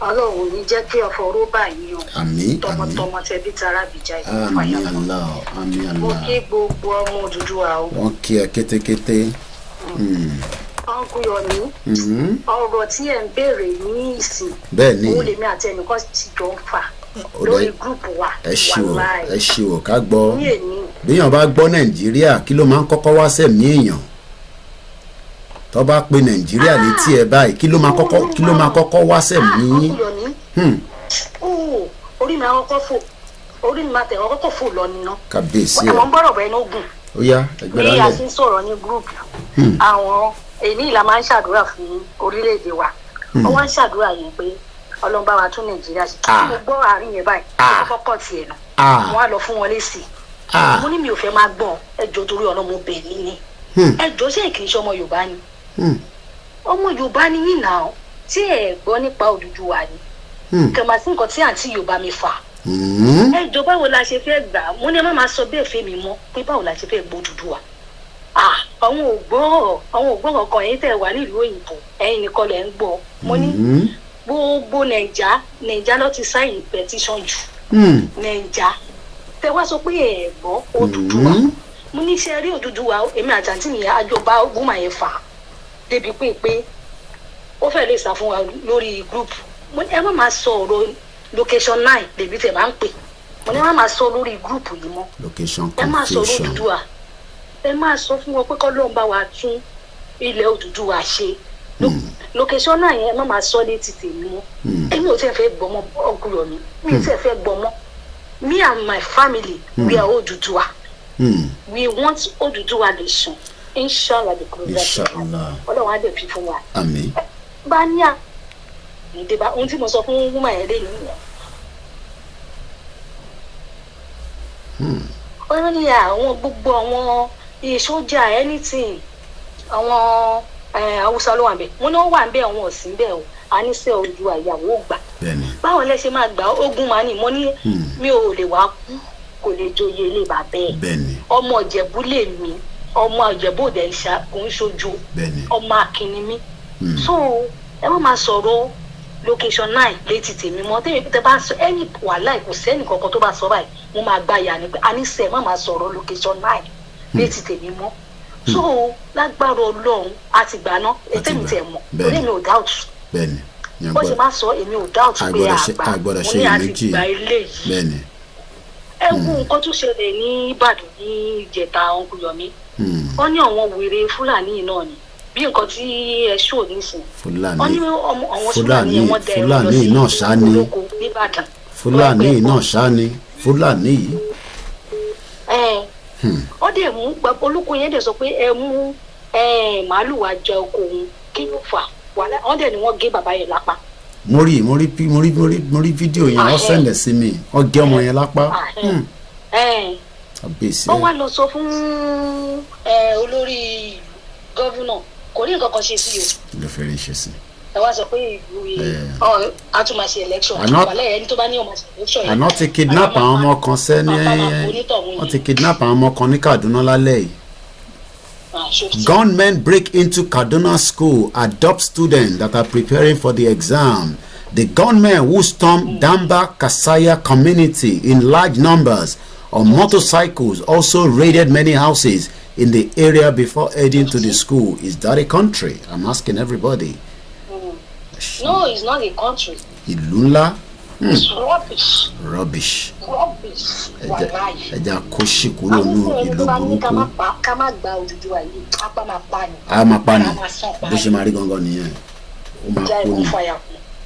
Ọlọ́run ò ní jẹ́ kí ọ̀fọ̀ róbà yín o. Àmín. Tọmọtọmọ tẹbí tará bìjà ìlú Àmín fàyà. Allah. Àmín Allah. Mo kí gbogbo ọmọ Odùduwà o. Wọ́n kí ẹ kétékété. Ọ̀nkú Yọ̀ní. Ọ̀rọ̀ tí ẹ̀ ń béèrè ní ìsìn. Bẹ́ẹ̀ni. Ó lèmi àti ẹnìkan ti jọ ń fà. Lórí gúrùpù wa. Ẹ ṣì wò ká gbọ́. Béèyàn bá gbọ́ Nàìjíríà kí ló máa ń kọ́kọ́ wá sẹ̀mí èèyàn? Tó bá pe Nàìjíríà létí ẹ báyìí kí ló máa kọ́kọ́ wá sẹ̀mí yín? Orí mi àwọn kọ́kọ́ fò. Orí mi máa tẹ̀ wọ́n kọ́kọ́ fò lọ nínú. Kàbíyèsí ẹ. Àwọn gbọ́dọ̀ bẹ́ẹ̀ ní ogun. Ó yá ẹgbẹ́ Ní lálẹ́. a ti ń sọ̀rọ̀ ní gúrùpù. Àwọn èyí la máa ń ṣàdúrà fún orílẹ̀-èdè wa. Wọ́n wá ń ṣàdúrà yẹn pé Ọlọ́run bá wa tún Nàìjíríà ṣe. Mo gbọ́ àárín yẹn báyìí. Ó kọ́kọ́ tiẹ̀ nù. wọ́n á lọ fún wọn lésì mo ní mi ò fẹ́ máa gbọ́n ẹjọ́ torí ọ̀nà mo bẹ̀ ní ni ẹjọ́ ṣé kì í ṣe ọmọ Yorùbá ni ọmọ Yorùbá ni yín náà tí ẹ gbọ́ nípa Odùduwà ni kẹmà sí nǹkan tí àǹtí Yorùbá mi fà ẹjọ́ báwo la ṣe fẹ́ gbà mo ní ẹ má máa sọ bẹ́ẹ̀ fẹ́ mi mọ́ pé báwo la ṣe fẹ́ gbọ́ Odùduwà àwọn ògbọ́n kankan ẹ̀yin tẹ̀ wá nílùú òyìnbó ẹ̀yin nìkan lẹ̀ ń gbọ́ mo ní gbogbo nàìjà ló ti sign petition jù nàìjà tẹ wá sọ pé ẹ gbọ́ Odùduwà mo ní ṣe rí Odùduwà èmi àjàntì mi àjọba gbọmọ yẹn fà débi pé ó fẹ́ lè sá fún wa lórí group mo ní ẹ má máa sọ ọ̀rọ̀ location 9 débi tẹ máa ń pè mo ní ẹ má máa sọ lórí group yìí mọ́ ẹ má sọ Odùduwà ẹ máa sọ fún wọn pé kọ́ ló ń bá wa tún ilẹ̀ Odùduwà ṣe location 9 yẹn ẹ má máa sọ létí tèmi mọ́ èmi ò tẹ́ fẹ́ gbọ́mọ ọkùnrin mi ò tẹ́ fẹ́ gbọ́mọ. Me and my family, we are Oduduwa. We want Oduduwa nation. Inshallah, the Inshallah. Ọlọ́run á dẹ̀ fi fún wa. Àmín. Bá ní à ìdìbà ohun tí mo sọ fún woman yẹn lé nìyẹn. Ó ní àwọn gbogbo àwọn sójà anything àwọn Haúsá ló wà ń bẹ̀. Wọ́n ní wọ́n wà ń bẹ̀ àwọn ọ̀sìn bẹ́ẹ̀ o. A ní sẹ́ Odùduwà ìyàwó gbà. Báwo lẹ ṣe máa gbà ogun máa ní mo ní mi ò lè wá kú kò lè joyè ilé bàbá ẹ̀ ọmọ Ìjẹ̀bú lè mí ọmọ Ìjẹ̀bú òde ìṣà kò ń ṣojú ọmọ Akínní mi so ẹ má máa sọ̀rọ̀ location 9 létí tèmi mọ́ tẹ́ bá sọ ẹni wàhálà kò sẹ́ni kankan tó bá sọ báyìí mo máa gbá yà ni pé a ní sẹ́ má máa sọ̀rọ̀ location 9 létí tèmi mọ́ so lágbára Ọlọ́run àti gbà náà ètè mi tẹ̀ mọ̀ orí mi ò doubt bó ṣe máa sọ èmi ò doubt pé àgbà mo ní àti gba ilé yìí ẹ wo nǹkan tó ṣẹlẹ̀ ní Ìbàdàn ní ìjẹta ọkùnrin wọ́n ní àwọn wèrè Fúlàní náà ni bí nǹkan tí ẹ ṣó nísìn wọ́n ní àwọn Fúlàní wọ́n dẹ ẹ̀rọ lọ sí olóko nìbàdàn Fúlàní náà ṣá ni Fúlàní yìí. ó dẹ̀ mú olóko yẹn dẹ̀ sọ pé ẹ mú màálù wá jẹ oko òun kí ló fà wọ́n dẹ̀ ni wọ́n gé bàbá yẹn lápá. mo rí fídíò yẹn wọ́n sẹ̀lẹ̀ sí mi wọ́n gé ọmọ yẹn lápá. wọ́n wá lọ sọ fún olórí gọ́vùnà kò rí nǹkan kan ṣe sí o. ló fẹ́ rí ṣe sí. ẹ wá sọ pé ìlú yìí a tún máa ṣe election àpàlẹ́ ẹni tó bá ní ọmọ ṣe election yẹn. àná ti kidnap àwọn ọmọ kan sẹ́ni wọ́n ti kidnap àwọn ọmọ kan ní Kaduna lálẹ́ yìí. Gunmen break into Kaduna school, adopt students that are preparing for the exam. The gunmen who stormed Damba Kasaya community in large numbers on motorcycles also raided many houses in the area before heading to the school. Is that a country? I'm asking everybody. No, it's not a country. Ìlú ńlá? It's rubbish. Rubbish. Rubbish. Ẹja kó ṣì kúrò ní ìlú burúkú. Ká má gba Odùduwà yìí, apá máa pa ni. A máa pa ni. Bó ṣe máa rí gangan nìyẹn. Ó máa kú ni.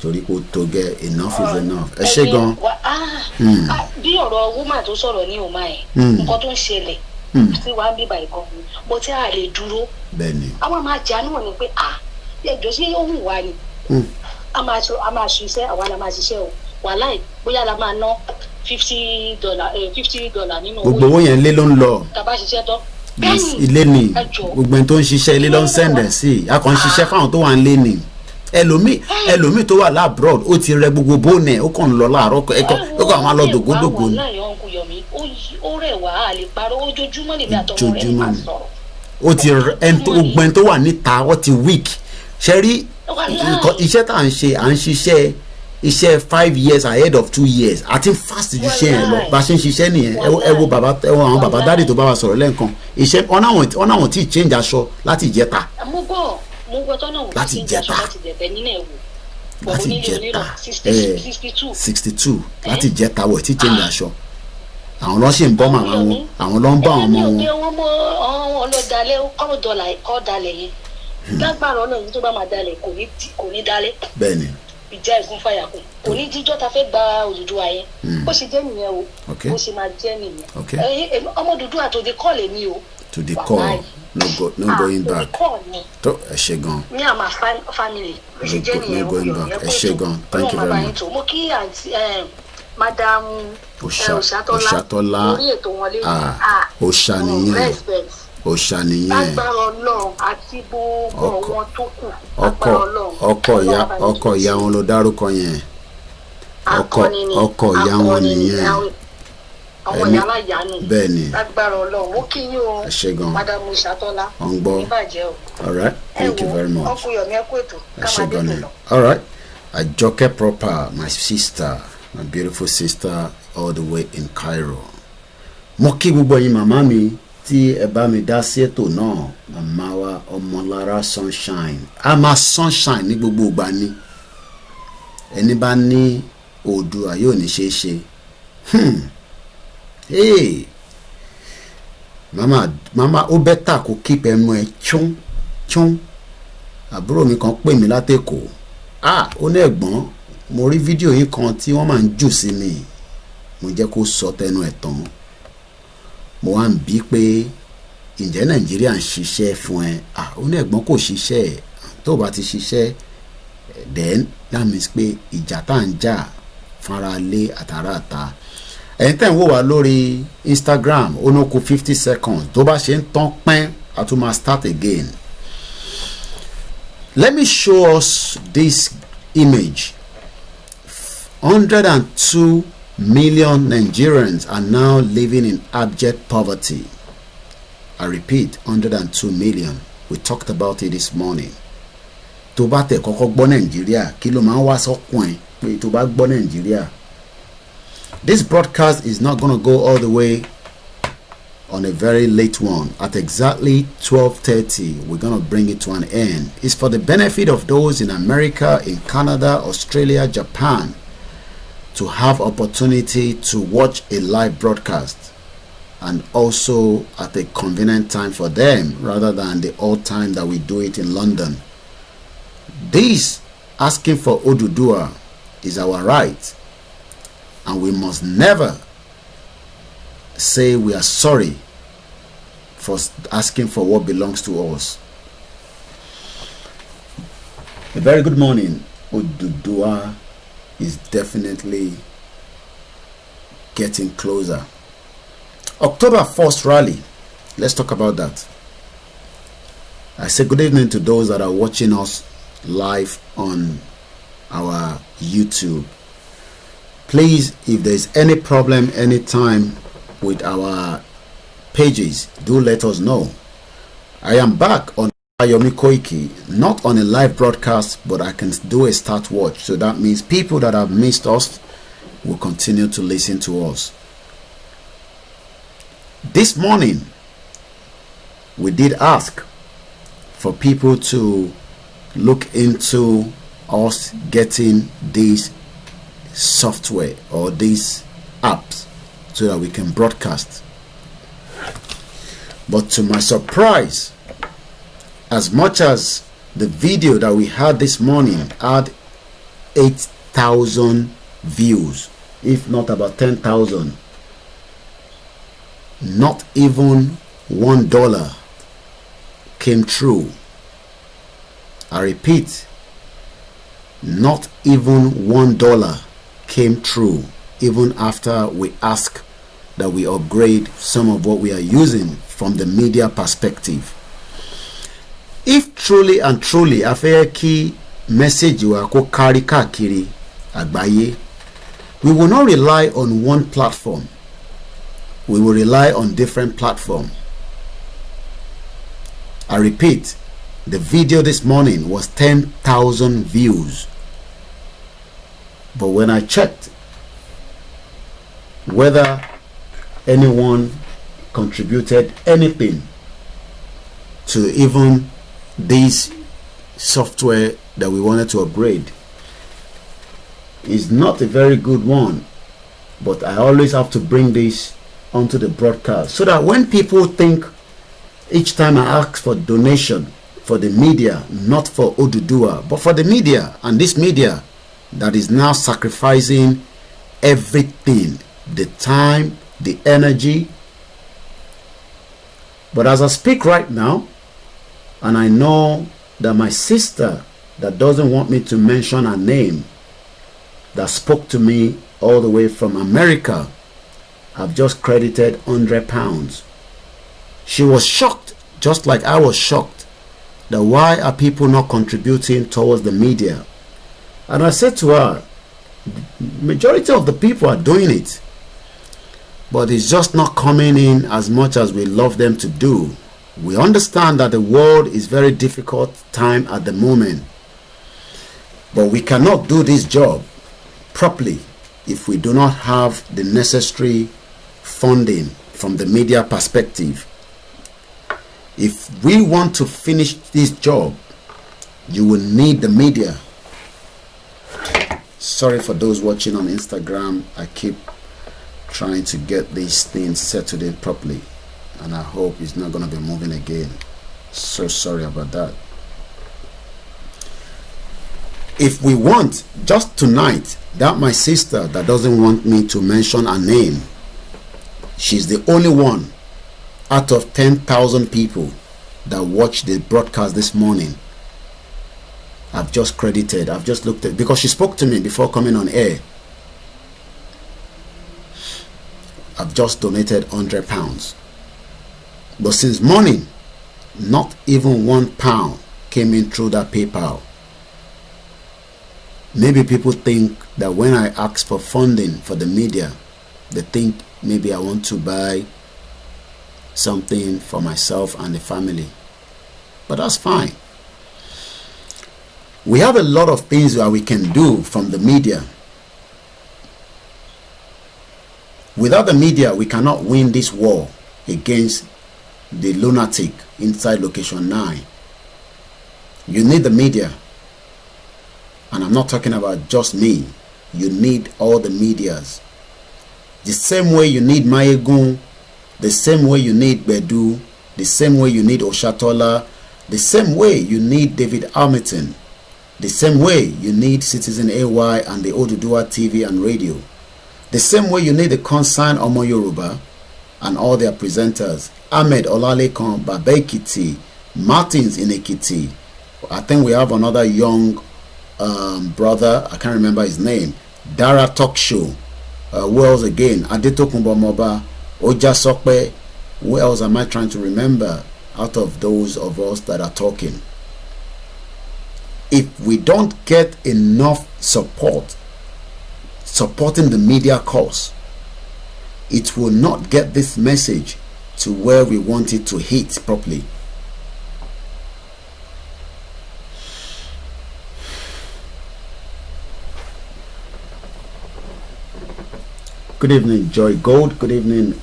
Torí kò tó gẹ enough is enough. Ẹ ṣé gan. Bí ọ̀rọ̀ woman tó sọ̀rọ̀ ní òun máa yẹn, nǹkan tó ń ṣẹlẹ̀ sí wa ń bíbá ìkan ni. Mo tí a lè dúró. Bẹ́ẹ̀ni. Àwọn máa jà náà ni pé ẹjọ́ sí ó hùn wá ni. A máa ṣiṣẹ́ àwa la máa ṣiṣẹ́ o. Wàhálà bóyá la máa ná $50 nínú owó. Gbogbo owó yẹn lé ló ń lọ. Tàbá ṣiṣẹ́ tán. Ilé ni gbogbo ẹni tó ń ṣiṣẹ́ ilé ló ń sẹ̀ǹdẹ̀ sí i. A kàn ń ṣiṣẹ́ fáwọn tó wà ń lé ni. Ẹlòmíì tó wà láàbùrọ̀d ó ti rẹ gbogbo bóònù ó kàn ń lọ láàárọ̀ ó kàn máa lọ dògódògó ni. Ó rẹ̀ wá a lè parọ́ ojoojúmọ́ lèmi àtọmọ rẹ̀ máa sọ̀rọ̀. Ó ti gbogbo ẹni tó wà níta ó ti weak. Ṣe rí iṣẹ́ tá à ń ṣiṣẹ́ iṣẹ́ 5 years ahead of 2 years àti fast ju iṣẹ́ yẹn lọ bá ṣe ń ṣiṣẹ́ nìyẹn ẹ wo àwọn bàbá dáàdì tó bá wa sọ̀rọ̀ lẹ́ẹ̀kan iṣẹ́ ọ̀nà àwọn tí ì change aṣọ láti ìjẹta. mo gbọ́ tọ́nà wò láti ìjẹta láti ìjẹta 62 láti ìjẹta wọ̀ tí change aṣọ àwọn lọ sì ń bọ́ màmá wọn àwọn lọ ń bọ́ àwọn ọmọ wọn. àwọn ọlọ́dàlẹ̀ kọ́ dalẹ̀ yẹn lágbára ọ̀nà yìí tó bá máa dalẹ̀ kò ní dalẹ̀. bẹ́ẹ̀ni. ìjà ìgún fàyàkùn kò ní jíjọ́ ta fẹ́ gba Odùduwà yẹn bó ṣe jẹ́ nìyẹn o bó ṣe máa jẹ́ nìyẹn ọmọ Odùduwà tó di call èmi o. to the call no going back tó ẹ ṣé gan. me and my family bó ṣe jẹ́ nìyẹn o ẹ ṣé gan thank you very much. mo kí Madam Òṣàtọ́lá orí ètò wọn lé òṣà nìyẹn respect òṣà nìyẹn agbára Ọlọ́run àti gbogbo wọn tó kù agbára Ọlọ́run ọkọ ìyá wọn ló dárúkọ yẹn ọkọ ìyá wọn nìyẹn àwọn ìyá aláya nù bẹ́ẹ̀ ni agbára Ọlọ́run ó kí yín o Madam Òṣàtọ́lá ìbàjẹ́ o. All right, thank you very much. ọkùnrin ọ̀mí ẹ̀kú ètò kámadé lọ. All right, Àjọkẹ́ proper, my sister, my beautiful sister all the way in Cairo. Mo kí gbogbo yín màmá mi tí ẹ bá mi dá sí ètò náà, màmá wa Ọmọlára sunshine. A máa sunshine ní gbogbo ìgbà ni. Ẹni bá ní Oòduà yóò ní ṣe é ṣe. Hey, mama ó bẹ́tà kó keep ẹnu ẹ chún. Àbúrò mi kan pè mí látẹ̀kọ́. Ó ní ẹ̀gbọ́n, mo rí fídíò yín kan tí wọ́n máa ń jù sí mi. Mo jẹ́ kó sọ tẹnu ẹ̀ tán. Mo wá ń bí pé ǹjẹ́ Nàìjíríà ń ṣiṣẹ́ fún ẹ? Ó ní ẹ̀gbọ́n kò ṣiṣẹ́. Tó bá ti ṣiṣẹ́, then that means pé ìjà tá à ń jà fúnra lé àtàrà àta. Ẹ̀yin tẹ́ ń wò wá lórí Instagram ó ní kó 50 seconds tó bá ṣe ń tán pẹ́n a tún máa start again. Let me show us this image. 102 million Nigerians are now living in abject poverty. I repeat, 102 million. We talked about it this morning. Tó bá tẹ̀ kọ́kọ́ gbọ́ Nàìjíríà kí ló máa ń wá sọ́kùn ẹ̀ pé tó bá gbọ́ Nàìjíríà. This broadcast is not going to go all the way on a very late one. At exactly 12:30, we're going to bring it to an end. It's for the benefit of those in America, in Canada, Australia, Japan, to have opportunity to watch a live broadcast and also at a convenient time for them rather than the old time that we do it in London. This asking for Oduduwa is our right. And we must never say we are sorry for asking for what belongs to us. A very good morning. Oduduwa is definitely getting closer. October 1st rally. Let's talk about that. I say good evening to those that are watching us live on our YouTube. Please, if there's any problem anytime with our pages, do let us know. I am back on Ayomi Koiki, not on a live broadcast, but I can do a start watch. So that means people that have missed us will continue to listen to us. This morning, we did ask for people to look into us getting these software or these apps so that we can broadcast. But to my surprise, as much as the video that we had this morning had 8,000 views, if not about 10,000, not even $1 came true. I repeat, not even $1 came true, even after we ask that we upgrade some of what we are using from the media perspective. If truly and truly a fẹ́ kí message wa kó kárí káàkiri àgbáyé, we will not rely on one platform. We will rely on different platforms. I repeat, the video this morning was 10,000 views. But when I checked whether anyone contributed anything to even this software that we wanted to upgrade, is not a very good one. But I always have to bring this onto the broadcast so that when people think each time I ask for donation for the media, not for Oduduwa, but for the media, and this media that is now sacrificing everything, the time, the energy. But as I speak right now, and I know that my sister that doesn't want me to mention her name, that spoke to me all the way from America. I've just credited £100. She was shocked, just like I was shocked, that why are people not contributing towards the media? And I said to her, majority of the people are doing it, but it's just not coming in as much as we love them to do. We understand that the world is very difficult time at the moment, but we cannot do this job properly if we do not have the necessary funding from the media perspective. If we want to finish this job, you will need the media. Sorry for those watching on Instagram. I keep trying to get these things settled in properly, and I hope it's not going to be moving again. So sorry about that. If we want, just tonight, that my sister that doesn't want me to mention her name, she's the only one out of 10,000 people that watched the broadcast this morning. I've just credited, I've just looked at, because she spoke to me before coming on air. I've just donated £100. But since morning, not even £1 came in through that PayPal. Maybe people think that when I ask for funding for the media, they think maybe I want to buy something for myself and the family. But that's fine. We have a lot of things that we can do from the media. Without the media, we cannot win this war against the lunatic inside Location 9. You need the media. And I'm not talking about just me. You need all the medias. The same way you need Mayegun, the same way you need Bedu, the same way you need Oshatola, the same way you need David Hamilton, the same way you need Citizen AY and the Oduduwa TV and radio, the same way you need the Concern Omo Yoruba and all their presenters, Ahmed Olalekan, Baba Ekiti, Martins in Ekiti. I think we have another young brother, I can't remember his name, Dara Talk Show. Who else again? Adetokunbo Moba, Oja Sokpe. Who else am I trying to remember out of those of us that are talking? If we don't get enough support supporting the media cause, it will not get this message to where we want it to hit properly. Good evening, Joy Gold. Good evening,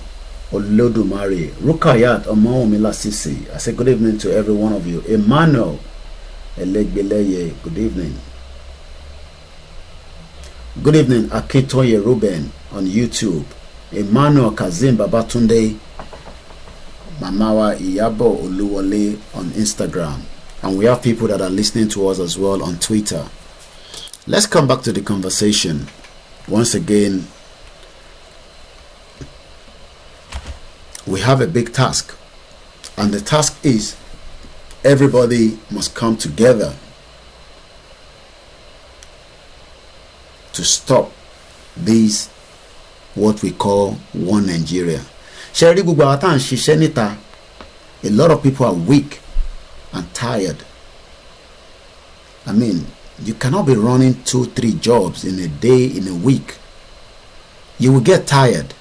Olodumare. Rukayat Omawomila Sisi. I say good evening to every one of you. Emmanuel Elegbeleye. Good evening. Good evening, Akintoye Ruben on YouTube. Emmanuel Kazim Babatunde. Mamawa Iyabo Oluwole on Instagram. And we have people that are listening to us as well on Twitter. Let's come back to the conversation. Once again, we have a big task, and the task is everybody must come together to stop this, what we call one Nigeria. A lot of people are weak and tired. I mean, you cannot be running 2-3 jobs in a day, in a week. You will get tired.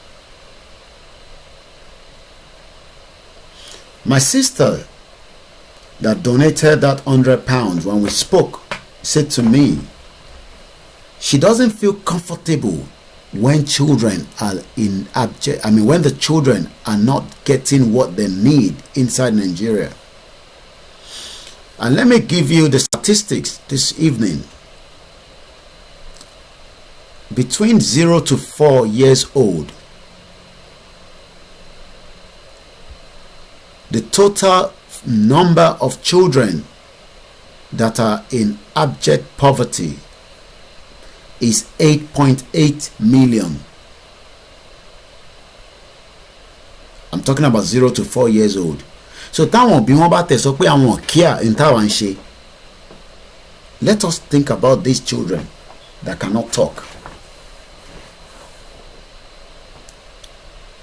My sister that donated that £100 when we spoke said to me, she doesn't feel comfortable when children are when the children are not getting what they need inside Nigeria. And let me give you the statistics this evening. Between 0 to 4 years old, the total number of children that are in abject poverty is 8.8 million. I'm talking about 0 to 4 years old. So táwọn bí wọ́n bá tẹ̀ sọ pé àwọn kíá in táwọn ṣe. Let us think about these children that cannot talk.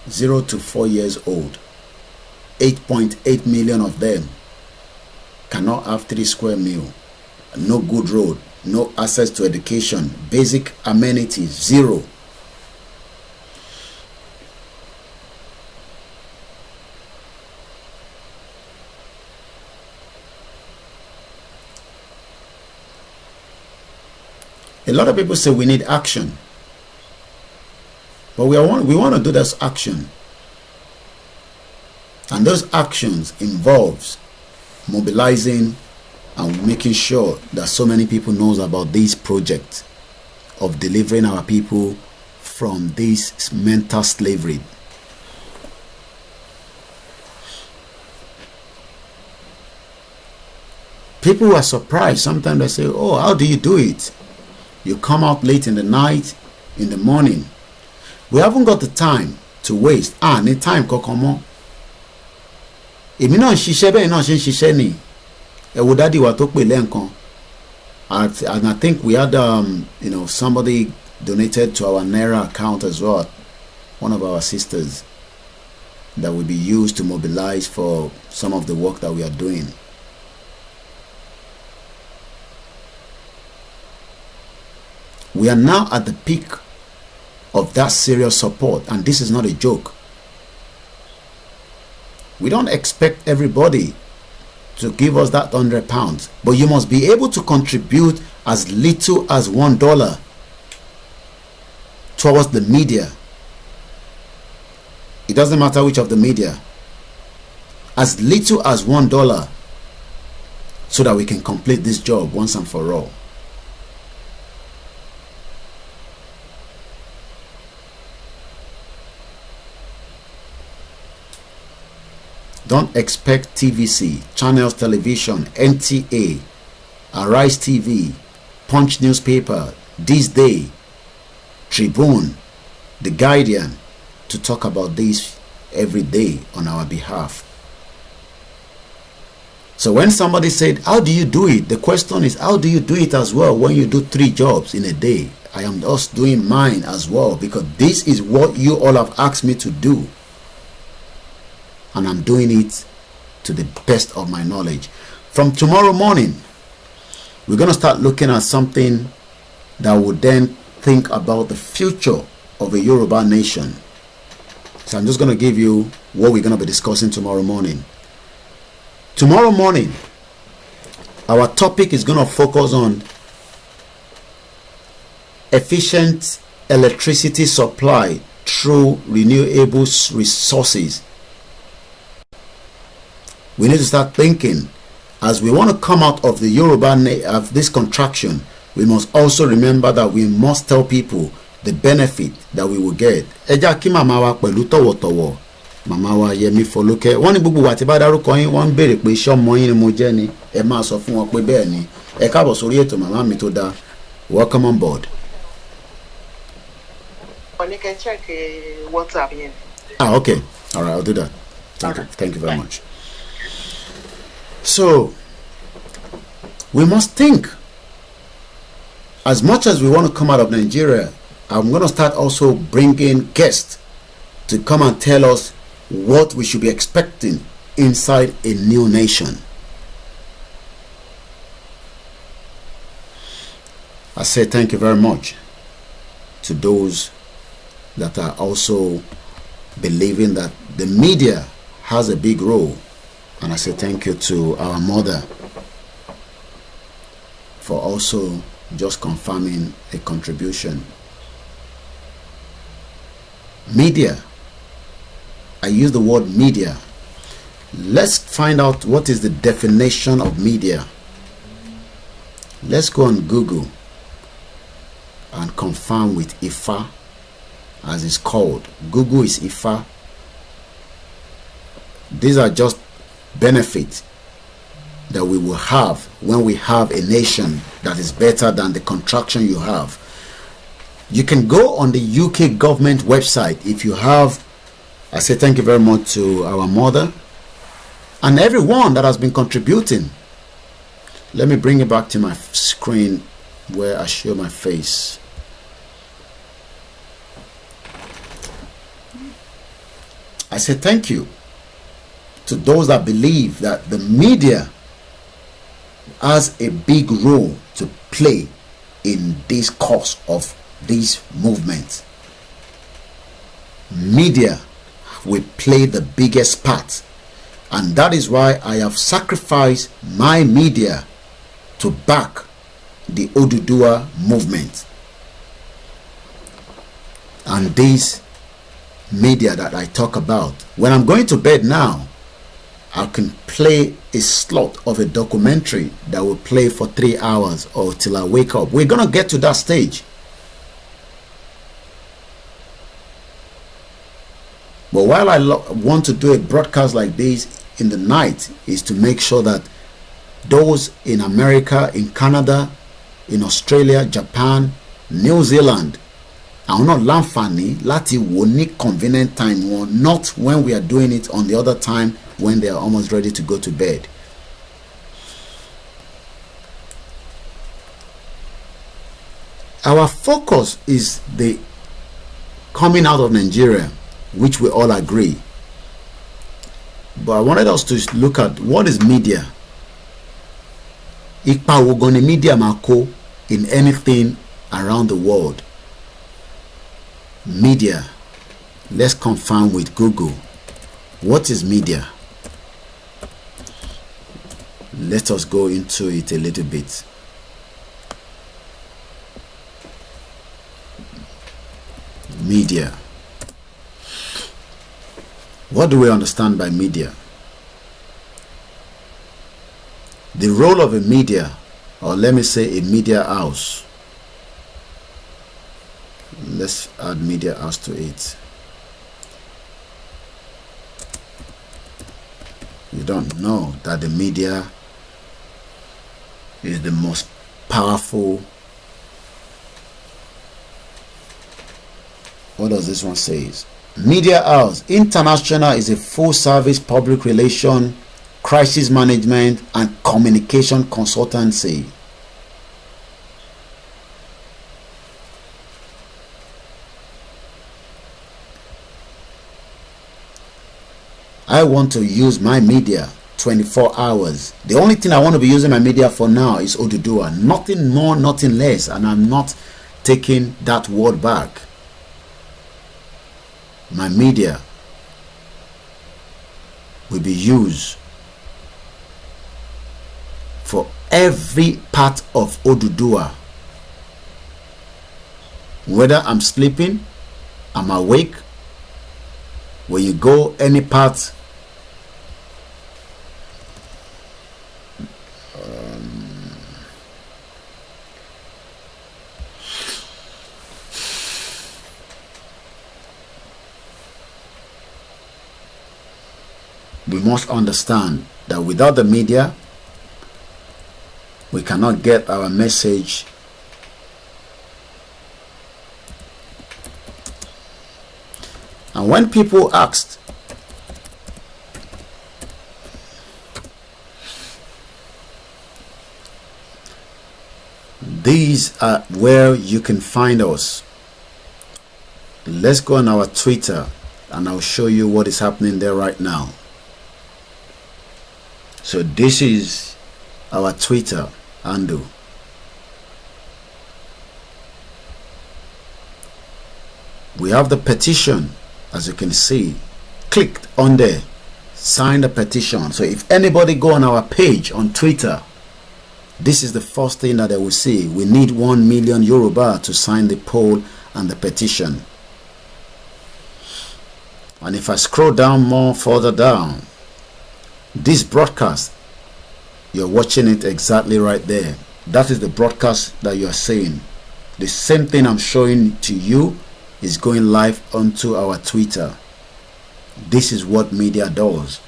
0 to 4 years old. 8.8 million of them cannot have 3 square meal, no good road, no access to education, basic amenities, zero. A lot of people say we need action, but we want to do this action, and those actions involves mobilizing and making sure that so many people knows about this project of delivering our people from this mental slavery. People are surprised. Sometimes they say, oh, how do you do it? You come out late in the night, in the morning. We haven't got the time to waste. Any time kokomo. Èmi náà ṣiṣẹ́ bẹ́ẹ̀ náà ṣe ń ṣiṣẹ́ ni. Ẹ wo dádì wa tó pè lẹ́ǹkan. And I think we had somebody donated to our Naira account as well. One of our sisters that will be used to mobilize for some of the work that we are doing. We are now at the peak of that serious support, and this is not a joke. We don't expect everybody to give us that £100, but you must be able to contribute as little as $1 towards the media. It doesn't matter which of the media. As little as $1, so that we can complete this job once and for all. Don't expect TVC, Channels Television, NTA, Arise TV, Punch Newspaper, This Day, Tribune, The Guardian to talk about this every day on our behalf. So when somebody said, how do you do it? The question is, how do you do it as well when you do 3 jobs in a day? I am just doing mine as well, because this is what you all have asked me to do. And I'm doing it to the best of my knowledge. From tomorrow morning, we're going to start looking at something that will then think about the future of a Yoruba nation. So I'm just going to give you what we're going to be discussing tomorrow morning. Tomorrow morning, our topic is going to focus on efficient electricity supply through renewable resources. We need to start thinking, as we want to come out of the Yoruba of this contraction, we must also remember that we must tell people the benefit that we will get. Ẹja kí màmá wa pẹ̀lú tọ̀wọ̀tọ̀wọ̀, màmá wa Yẹmí Folúkẹ́. Wọ́n ní gbogbo wa tí bá dárúkọ yín, wọ́n ń béèrè pé ṣé ọmọ yín ni mo jẹ́ ni. Ẹ máa sọ fún wọn pé bẹ́ẹ̀ ni. Ẹ káàbọ̀ sórí ètò màmá mi tó dá. Welcome on board. You can check WhatsApp here. Okay. All right, I'll do that. Thank you very much. So, we must think. As much as we want to come out of Nigeria, I'm going to start also bringing guests to come and tell us what we should be expecting inside a new nation. I say thank you very much to those that are also believing that the media has a big role. And I say thank you to our mother for also just confirming a contribution. Media. I use the word media. Let's find out what is the definition of media. Let's go on Google and confirm with Ifa, as it's called. Google is Ifa. These are just benefits that we will have when we have a nation that is better than the contraction you have. You can go on the UK government website if you have. I say thank you very much to our mother and everyone that has been contributing. Let me bring it back to my screen where I show my face. I say thank you to those that believe that the media has a big role to play in this cause of this movement. Media will play the biggest part, and that is why I have sacrificed my media to back the Oduduwa movement. And this media that I talk about, when I'm going to bed now, I can play a slot of a documentary that will play for 3 hours or till I wake up. We're going to get to that stage. But while I want to do a broadcast like this in the night, is to make sure that those in America, in Canada, in Australia, Japan, New Zealand, are not láǹfààní láti wò ní convenient time one, not when we are doing it on the other time when they are almost ready to go to bed. Our focus is the coming out of Nigeria, which we all agree. But I wanted us to look at what is media. Ipa wo gan ni media máa kó in anything around the world. Media. Let's confirm with Google. What is media? Let us go into it a little bit. Media. What do we understand by media? The role of a media, or let me say a media house. Let's add media house to it. You don't know that the media is the most powerful. What does this one say? Media House International is a full-service public relation, crisis management, and communication consultancy. I want to use my media 24 hours. The only thing I want to be using my media for now is Oduduwa. Nothing more, nothing less. And I'm not taking that word back. My media will be used for every part of Oduduwa. Whether I'm sleeping, I'm awake, when you go any part, we must understand that without the media, we cannot get our message And when people asked, these are where you can find us. Let's go on our Twitter and I'll show you what is happening there right now. So this is our Twitter handle. We have the petition, as you can see. Clicked on there, sign the petition. So if anybody go on our page on Twitter, this is the first thing that they will see. We need 1 million Yoruba to sign the poll and the petition. And if I scroll down more, further down, this broadcast, you're watching it exactly right there. That is the broadcast that you are seeing. The same thing I'm showing to you is going live onto our Twitter. This is what media does.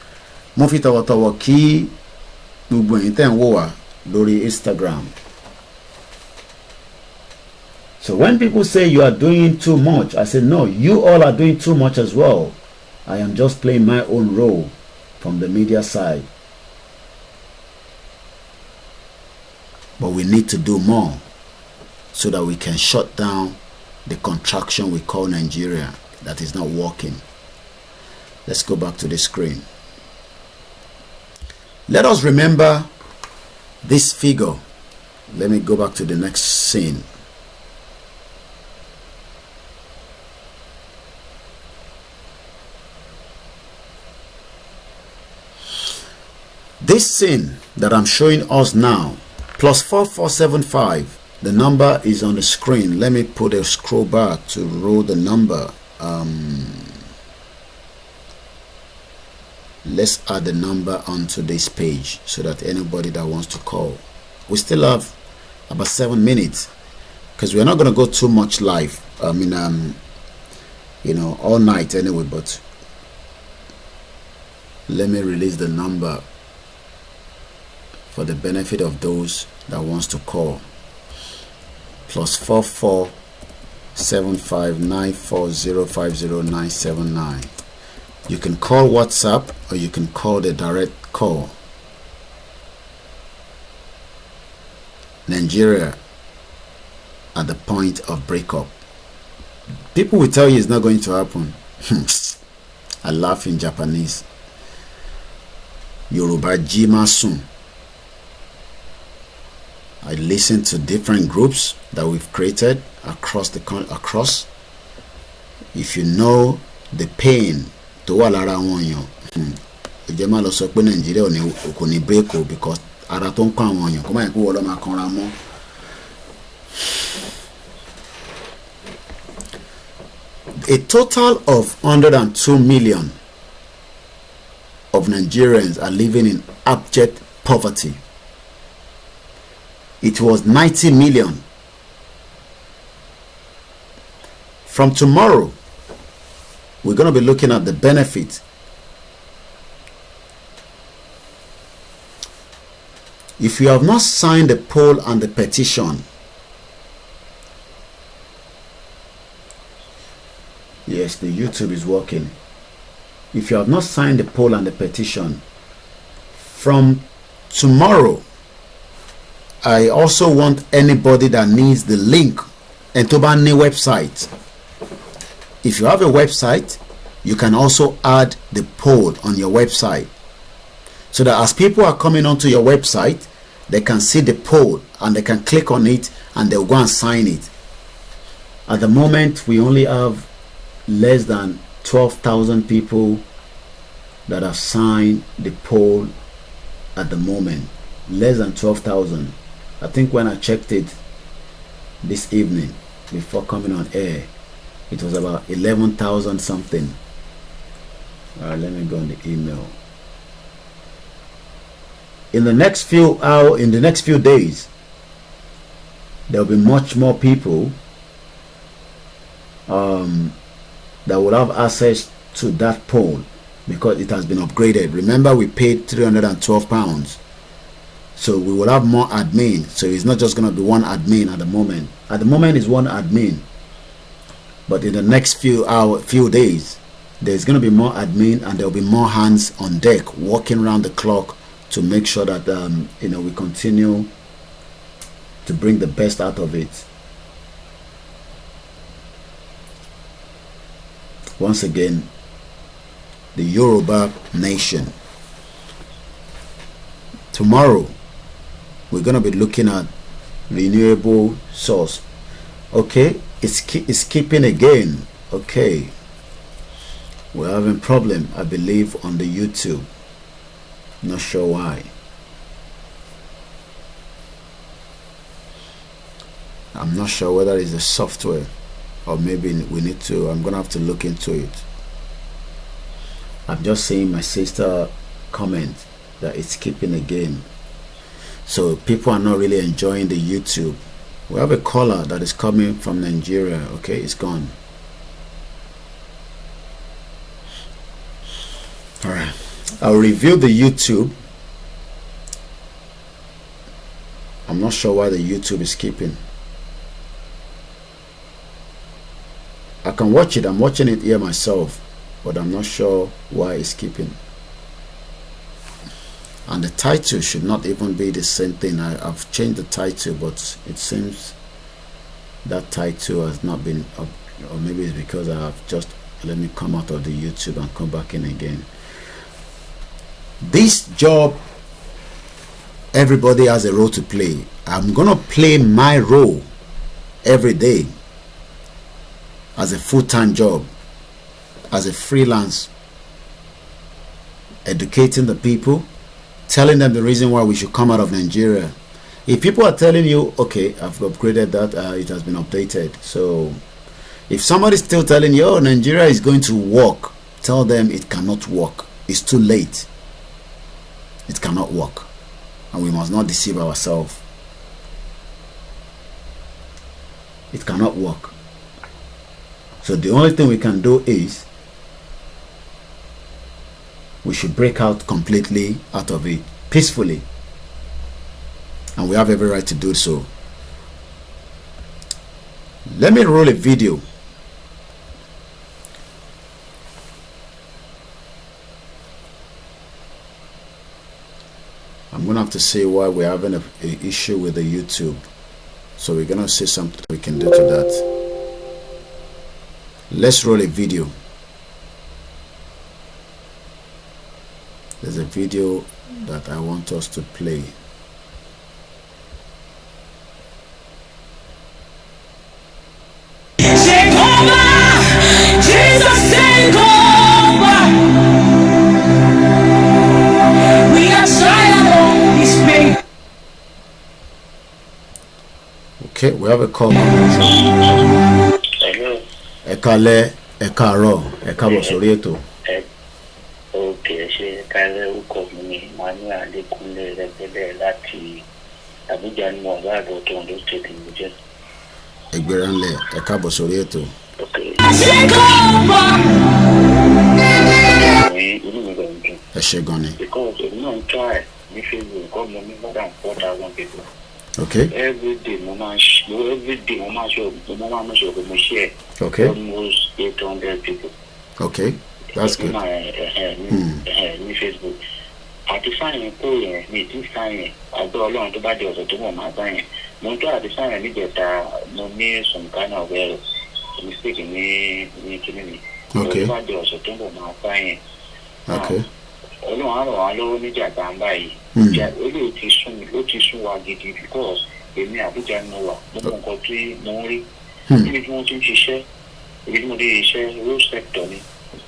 Mo fi tọ̀wọ̀tọ̀wọ̀ kí gbogbo ẹ̀yin tẹ́ ń wò wá lórí Instagram. So when people say you are doing too much, I say no, you all are doing too much as well. I am just playing my own role from the media side. But we need to do more so that we can shut down the contraction we call Nigeria that is not working. Let's go back to the screen. Let us remember this figure. Let me go back to the next scene. This scene that I'm showing us now, plus 4475, the number is on the screen. Let me put a scroll back to roll the number. Let's add the number onto this page so that anybody that wants to call. We still have about 7 minutes because we're not going to go too much live. I mean, you know, all night anyway, but let me release the number for the benefit of those that wants to call. Plus 447594050979. You can call WhatsApp or you can call the direct call. Nigeria at the point of breakup. People will tell you it's not going to happen. I laugh in Japanese. Yoruba Jima soon. I listen to different groups that we've created across across. If you know the pain to wà lára àwọn èèyàn, ìjẹ́ máa lọ sọ pé Nàìjíríà kò ní break o because ara tó ń kọ́ àwọn èèyàn kó má yẹ kó wọ́n lọ́ máa kanra mọ́. A total of 102 million of Nigerians are living in abject poverty. It was 90 million. From tomorrow, we're going to be looking at the benefit. If you have not signed the poll and the petition, yes, the YouTube is working. If you have not signed the poll and the petition, from tomorrow, I also want anybody that needs the link and to ban new website. If you have a website, you can also add the poll on your website so that as people are coming onto your website, they can see the poll and they can click on it and they'll go and sign it. At the moment, we only have less than 12,000 people that have signed the poll at the moment. Less than 12,000. I think when I checked it this evening before coming on air, it was about 11,000 something. All right, let me go on the email. In the next few hours, in the next few days, there will be much more people that will have access to that poll because it has been upgraded. Remember, we paid £312. So we will have more admin. So it's not just going to be one admin at the moment. At the moment, it's one admin. But in the next few days, there's going to be more admin and there will be more hands on deck working around the clock to make sure that you know, we continue to bring the best out of it. Once again, the Yoruba nation. Tomorrow, we're going to be looking at renewable source. Okay, it's keeping again. Okay, we're having problem, I believe, on the YouTube. Not sure why. I'm not sure whether it's the software or maybe we need to, I'm gonna have to look into it. I'm just seeing my sister comment that it's keeping again. So people are not really enjoying the YouTube. We have a caller that is coming from Nigeria. Okay, it's gone. All right, I'll review the YouTube. I'm not sure why the YouTube is keeping. I can watch it. I'm watching it here myself, but I'm not sure why it's keeping. And the title should not even be the same thing. I've changed the title, but it seems that title has not been up, or maybe it's because I have just Let me come out of the YouTube and come back in again. This job, everybody has a role to play. I'm gonna play my role every day as a full-time job, as a freelance, educating the people, telling them the reason why we should come out of Nigeria. If people are telling you, okay, I've upgraded that, it has been updated. So if somebody's still telling you, oh, Nigeria is going to work, tell them it cannot work. It's too late. It cannot work. And we must not deceive ourselves. It cannot work. So the only thing we can do is we should break out completely out of it peacefully. And we have every right to do so. Let me roll a video. I'm gonna have to say why we're having an issue with the YouTube. So we're gonna see something we can do to that. Let's roll a video. There's a video that I want us to play. Take over, Jesus, take over. We are tired of this pain. Okay, we have a call. Ẹ káalẹ́, ẹ káàárọ̀, ẹ káàbọ̀ sórí ètò. Okay, ṣe kálẹ̀ orúkọ mi ni Emmanuel Adékúnlé Rẹ́gbẹ́lẹ́ láti Abuja ní ọ̀gá àgbọ̀ tó Ondo State ní jẹ́. Ẹgbẹ́ra ńlẹ̀, ẹ káàbọ̀ sórí ètò. Ẹ ṣé gan ni. Because èmi náà ń try ní Facebook kọ́ mo ní more than 4,000 people. Okay. Every day mo máa ṣe mo share. Okay. Almost 800 people. Okay. That's good. Ní Facebook. Àti sáyẹn kó yẹn ní ti sáyẹn àgbẹ̀ Ọlọ́run tó bá di ọ̀sẹ̀ tó mọ̀ máa bá yẹn. Mo ń tọ́ àti sáyẹn níjẹta mo ní some kind of mistake ní kíní mi. Okay. Tó bá di ọ̀sẹ̀ tó mọ̀ máa bá yẹn. Okay. Ọlọ́run á ràn wá lọ́wọ́ níjà gbàǹbà yìí. Ìjà olóò ti sún wa gidi because èmi Àbújá ni mo wà. Mo mọ nǹkan tí mo ń rí. Níbi tí wọ́n ti ń ṣiṣẹ́, ibi tí mo dé iṣẹ́ road sector ni.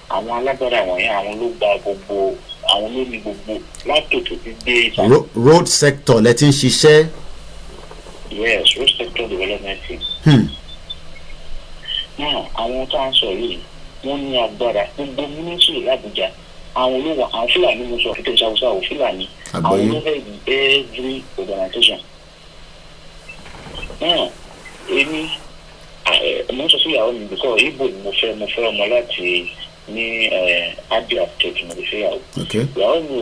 Àwọn alágbára wọ̀nyí àwọn ló gba gbogbo àwọn ló ní gbogbo látòtò ti dé ìta. Road sector lẹ ti ń ṣiṣẹ́. Yes, road sector development team. Now àwọn tá à ń sọ yìí wọ́n ní agbára gbogbo ministry l'Abuja àwọn olówó àwọn Fúlàní mo sọ fífẹ́ ṣàwùsà ò Fúlàní àwọn olówó every organization. Now èmi mo sọ sí ìyàwó mi because Igbo ni mo fẹ́ ọmọ láti ní Abia State mo lè fẹ́ yàwó. Ìyàwó mi ò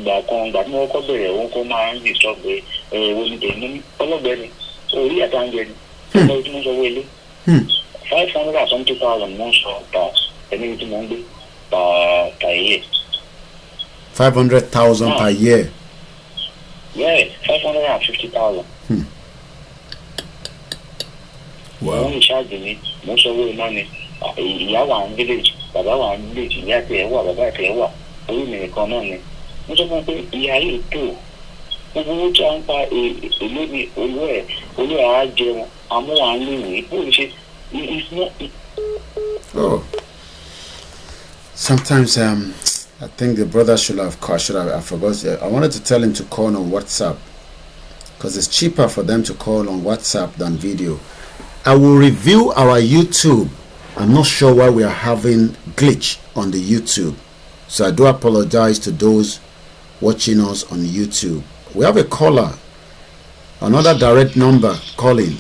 gbà kan gbà tí wọ́n kọ́ bẹ̀rẹ̀ òun kó máa ń yìí sọ pé onídẹ̀ẹ́ni ọlọ́gbẹ́ni orí àtàǹgẹ̀ni ọmọ tí mo sọ wọlé 500,000 mo ń sọ ẹni tí mo ń gbé per year. 500,000 per year. Yeah, 550,000. Wow. Mo ń ṣáàjì ni mo ń sọ owó iná ni ìyá wà ní village bàbá wà ní village ìyá tẹ̀ wà bàbá tẹ̀ wà orí mi nìkan náà ni. Mo sọ fún pé ìyá yìí tó gbogbo owó tí a ń pa èlé ni olú ẹ̀ á jẹun amúhàn léwé bó lè ṣe it's not. Oh. Sometimes I think the brother should have called. I forgot. I wanted to tell him to call on WhatsApp because it's cheaper for them to call on WhatsApp than video. I will review our YouTube. I'm not sure why we are having glitch on the YouTube, so I do apologize to those watching us on YouTube. We have a caller, another direct number calling.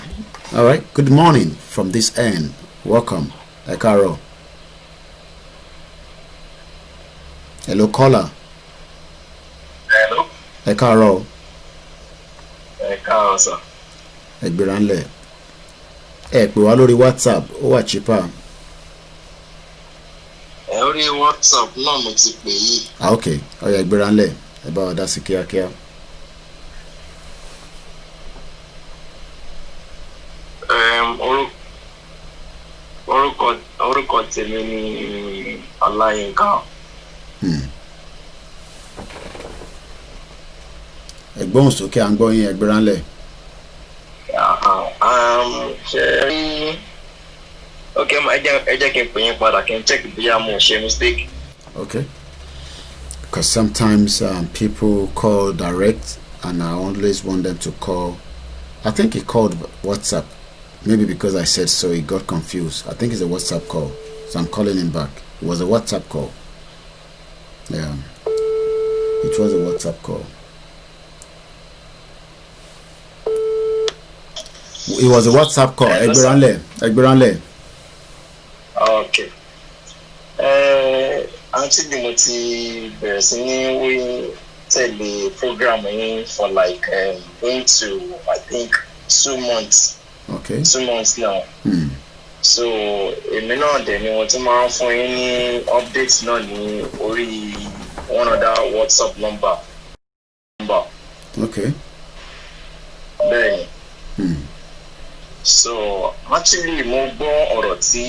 All right. Good morning from this end. Welcome, Ekaro. Hello, caller. Hello. Ekaro. Ekaro, sir. Egberanle. Pè wá lórí WhatsApp, ó wà cheaper. Orí WhatsApp náà mo ti pè yìí. Okay. Ọ̀yá Egberanle. Ẹ bá wa dá sí kíákíá. Orúkọ tèmi ní Ọláyínká. Ẹ̀gbọ́n sókè à ń gbọ́ yín ẹgbẹ́ra ńlẹ̀. Ṣe rí okay ẹ jẹ́ kí n pè yín padà kí n check bí a mo ṣe mistake. Okay. Because sometimes people call direct and I always want them to call. I think he called WhatsApp. Maybe because I said so, he got confused. I think it's a WhatsApp call. So I'm calling him back. It was a WhatsApp call. Yeah. It was a WhatsApp call. It was a WhatsApp call. Egberanle. Okay. Àǹtí ni mo ti bẹ̀rẹ̀ sí ní wí tẹ̀lé program yín for like going to I think 2 months. Okay. 2 months now. So èmi náà dẹ̀ ni wọ́n ti máa ń fún yín ní update náà ní orí one other WhatsApp number. Okay. Bẹ́ẹ̀ni. So actually mo gbọ́ ọ̀rọ̀ tí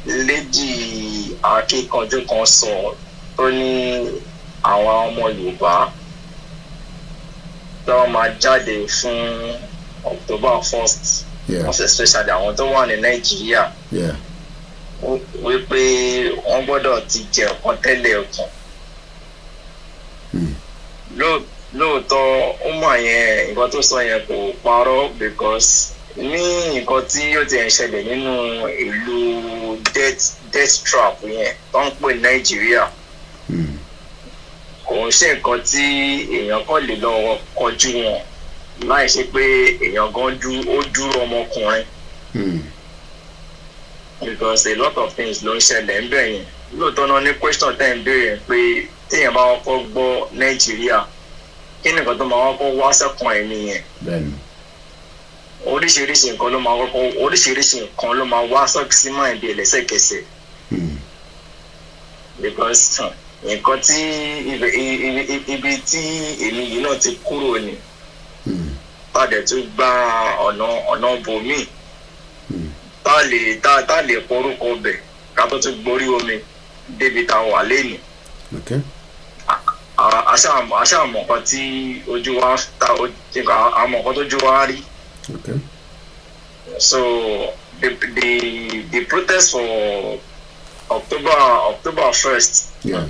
lady akíkanjú kan sọ tó ní àwọn ọmọ Yorùbá tó máa jáde fún October 1st. Yeah. Especially àwọn tó wà ní Nàìjíríà. Yeah. Wípé wọ́n gbọ́dọ̀ ti jẹ ọ̀kan tẹ́lẹ̀ ọ̀kan. Lóòótọ́ ó mọ̀ yẹn nǹkan tó sọ yẹn kò parọ́ because ní nǹkan tí ó ti ń ṣẹlẹ̀ nínú ìlú death trap yẹn tó ń pè Nàìjíríà kò ń ṣe nǹkan tí èèyàn kan lè lọ kọjú wọn láì ṣe pé èèyàn gan dúró ọmọkùnrin because a lot of things ló ń ṣẹlẹ̀ ń bẹ̀ yẹn lóòótọ́ náà ní question tẹ́ ń béèrè pé téèyàn bá kọ́kọ́ gbọ́ Nàìjíríà kí ni nǹkan tó máa kọ́kọ́ wá sẹ́kùn ẹ̀ nìyẹn. Oríṣiríṣi nǹkan ló máa wá sí mind ẹ̀ lẹ́sẹ̀kẹsẹ̀ because nǹkan tí ibi tí èmi yìí náà ti kúrò ni tàdé tó gba ọ̀nà bòmí tá lè porúkọ bẹ̀ ká tó tún gborí omi débi tá a wà lẹ́nu. Àṣà àmọ̀ kan tí ojú wa àmọ̀ kan tójú wa rí. Okay. So the protest for October 1st. Yeah.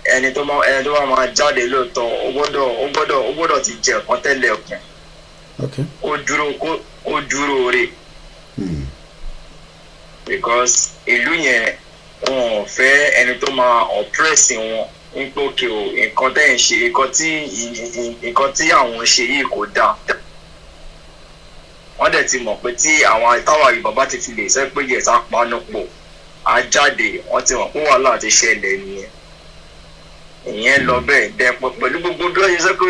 Ẹni tó máa jáde lóòótọ́ ó gbọ́dọ̀ ti jẹ ọ̀kan tẹ́lẹ̀ ọ̀kan. Okay. Ó dúró rè. Because ìlú yẹn wọn ò fẹ́ ẹni tó máa oppress wọn nípa òkè o nǹkan tẹ́ ń ṣe nǹkan tí àwọn ṣe yìí kò dáa. Wọ́n dẹ̀ ti mọ̀ pé tí àwọn táwa Yorùbá bá ti fi lè sẹ́ pé yẹ̀sà panupọ̀ á jáde wọ́n ti mọ̀ pé wàhálà ti ṣẹlẹ̀ nìyẹn. Ìyẹn lọ bẹ́ẹ̀ dẹ̀ pẹ̀lú gbogbo bí wọ́n ṣe sẹ́ pé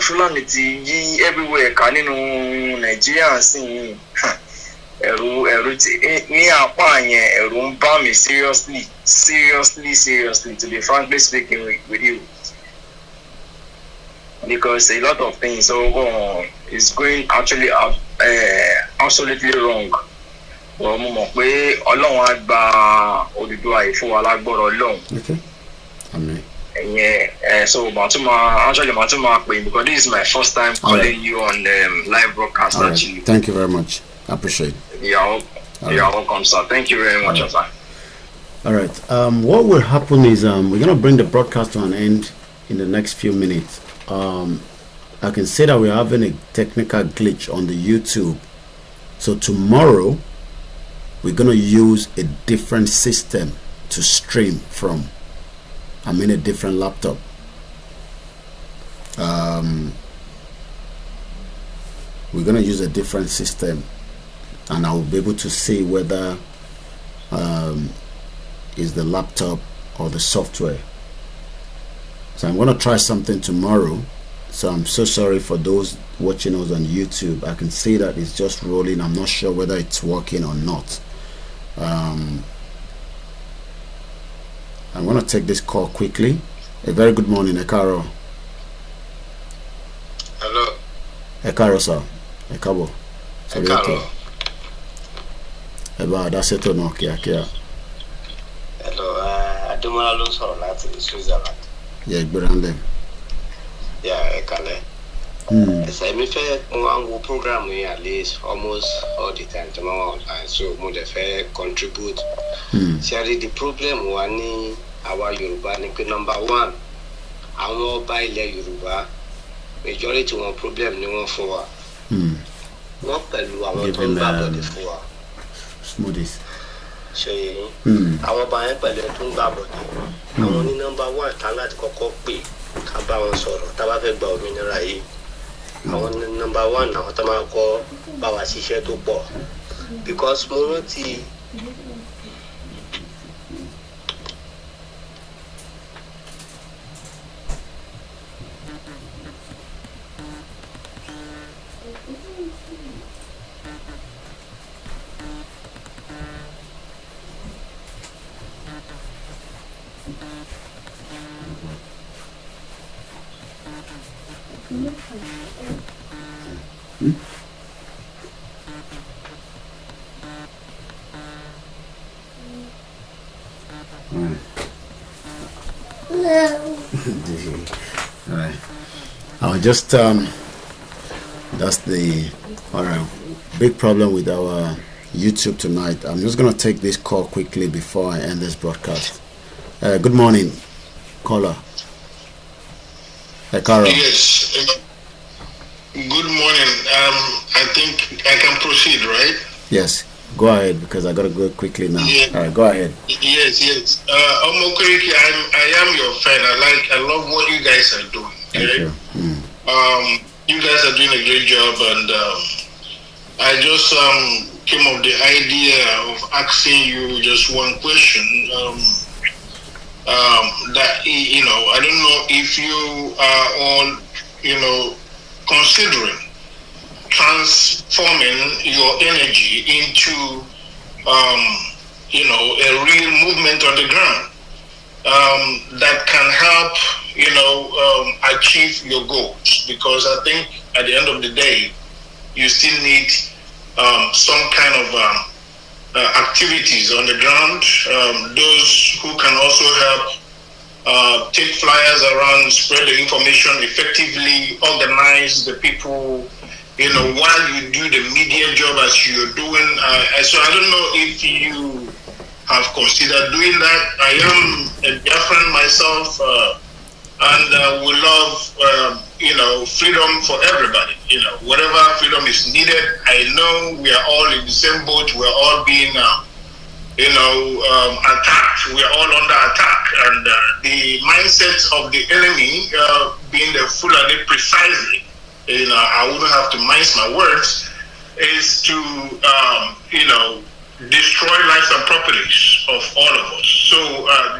Fúlàní ti yí everywhere ká nínú Nàìjíríà sí yìí ẹ̀rù ti ní apá yẹn ẹ̀rù ń bá mi seriously to be frankly speaking with you. Because a lot of things is going actually absolutely wrong. Mo mọ̀ pé Ọlọ́run á gba Odùduwà fún wa lágbọ́rọ̀ Ọlọ́run. Okay. Amen. So màá tún máa pè because this is my first time calling you on live broadcast. All right. Thank you very much. I appreciate it. You're welcome, sir. Thank you very much, sir. All right. What will happen is we're gonna bring the broadcast to an end in the next few minutes. I can say that we're having a technical glitch on the YouTube. So tomorrow we're gonna use a different system to stream from. I mean a different laptop. We're gonna use a different system, and I will be able to see whether is the laptop or the software. So I'm gonna try something tomorrow. So I'm so sorry for those watching us on YouTube. I can see that it's just rolling. I'm not sure whether it's working or not. I'm gonna take this call quickly. A very good morning, Ekaro. Hello. Ekaro, sir. Ekabo. Ekaro. Eba, that's it or no? Kia. Ademola ló ń sọ̀rọ̀ láti Switzerland. Yeah, gbọ́dọ̀. Yeah, ẹ kálẹ́. Ẹsẹ̀ mi fẹ́ mo máa ń wo program yẹn at least almost all the time tó máa wà online, so mo dẹ̀ fẹ́ contribute. Ṣé the problem wa ní àwa Yorùbá ni pé number one, àwọn ọba ilẹ̀ Yorùbá majority wọn problem ni wọ́n fún wa. Wọ́n pẹ̀lú àwọn tó ń gbàbọ̀dé fún wa. Smoothies. Ṣé yẹn? Àwọn ọba yẹn pẹ̀lú tó ń gbàbọ̀dé. Àwọn ní number one tá láti kọ́kọ́ pè ká bá wọn sọ̀rọ̀ tá bá fẹ́ gba òmìnira yìí. Àwọn ní number one àwọn tó máa kọ́ bá wa ṣiṣẹ́ tó pọ̀. Because mo rántí Alright. I'll just that's the big problem with our YouTube tonight. I'm just gonna take this call quickly before I end this broadcast. Good morning, caller. Hi, Carol. Yes. Good morning. I think I can proceed, right? Yes. Go ahead because I gotta go quickly now. Yeah. All right, go ahead. Yes. Omokoriki, I am your fan. I love what you guys are doing. Thank you. You guys are doing a great job, and I just came up the idea of asking you just one question. That I don't know if you are all considering transforming your energy into a real movement on the ground that can help achieve your goals, because I think at the end of the day you still need some kind of activities on the ground, those who can also help take flyers around, spread the information effectively, organize the people, while you do the media job as you're doing. So I don't know if you have considered doing that. I am a Biafran myself, and we love, freedom for everybody. Whatever freedom is needed. I know we are all in the same boat. We're all being attacked. We're all under attack, and the mindset of the enemy, being the Fulani precisely, I wouldn't have to mince my words, is to destroy lives and properties of all of us. So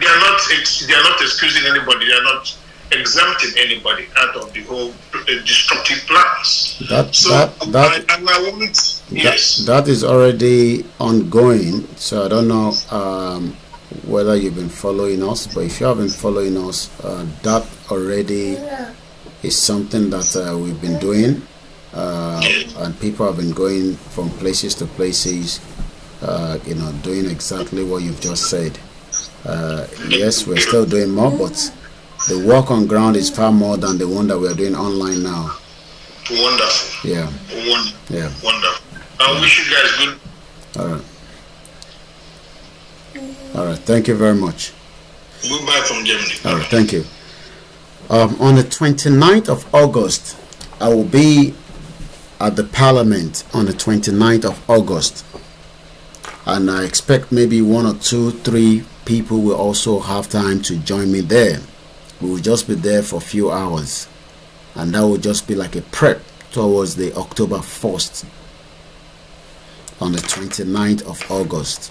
they are not excusing anybody. They are not exempting anybody out of the whole destructive plans. That is already ongoing. So I don't know whether you've been following us, but if you have been following us, that already is something that we've been doing, and people have been going from places to places, doing exactly what you've just said. Yes, we're still doing more, but the work on ground is far more than the one that we're doing online now. Wonderful. Yeah. Yeah. Wonderful. I wish you guys good. All right. Thank you very much. Goodbye from Germany. All right. Thank you. On the 29th of August, I will be at the Parliament on the 29th of August. And I expect maybe 1 or 2, 3 people will also have time to join me there. We will just be there for a few hours. And that will just be like a prep towards the October 1st on the 29th of August.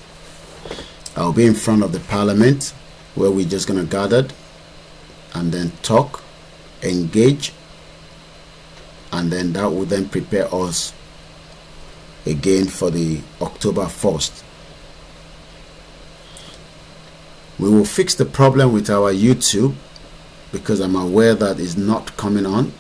I'll be in front of the Parliament where we're just going to gather and then talk, engage, and then that will then prepare us again for the October 1st. We will fix the problem with our YouTube, because I'm aware that it's not coming on.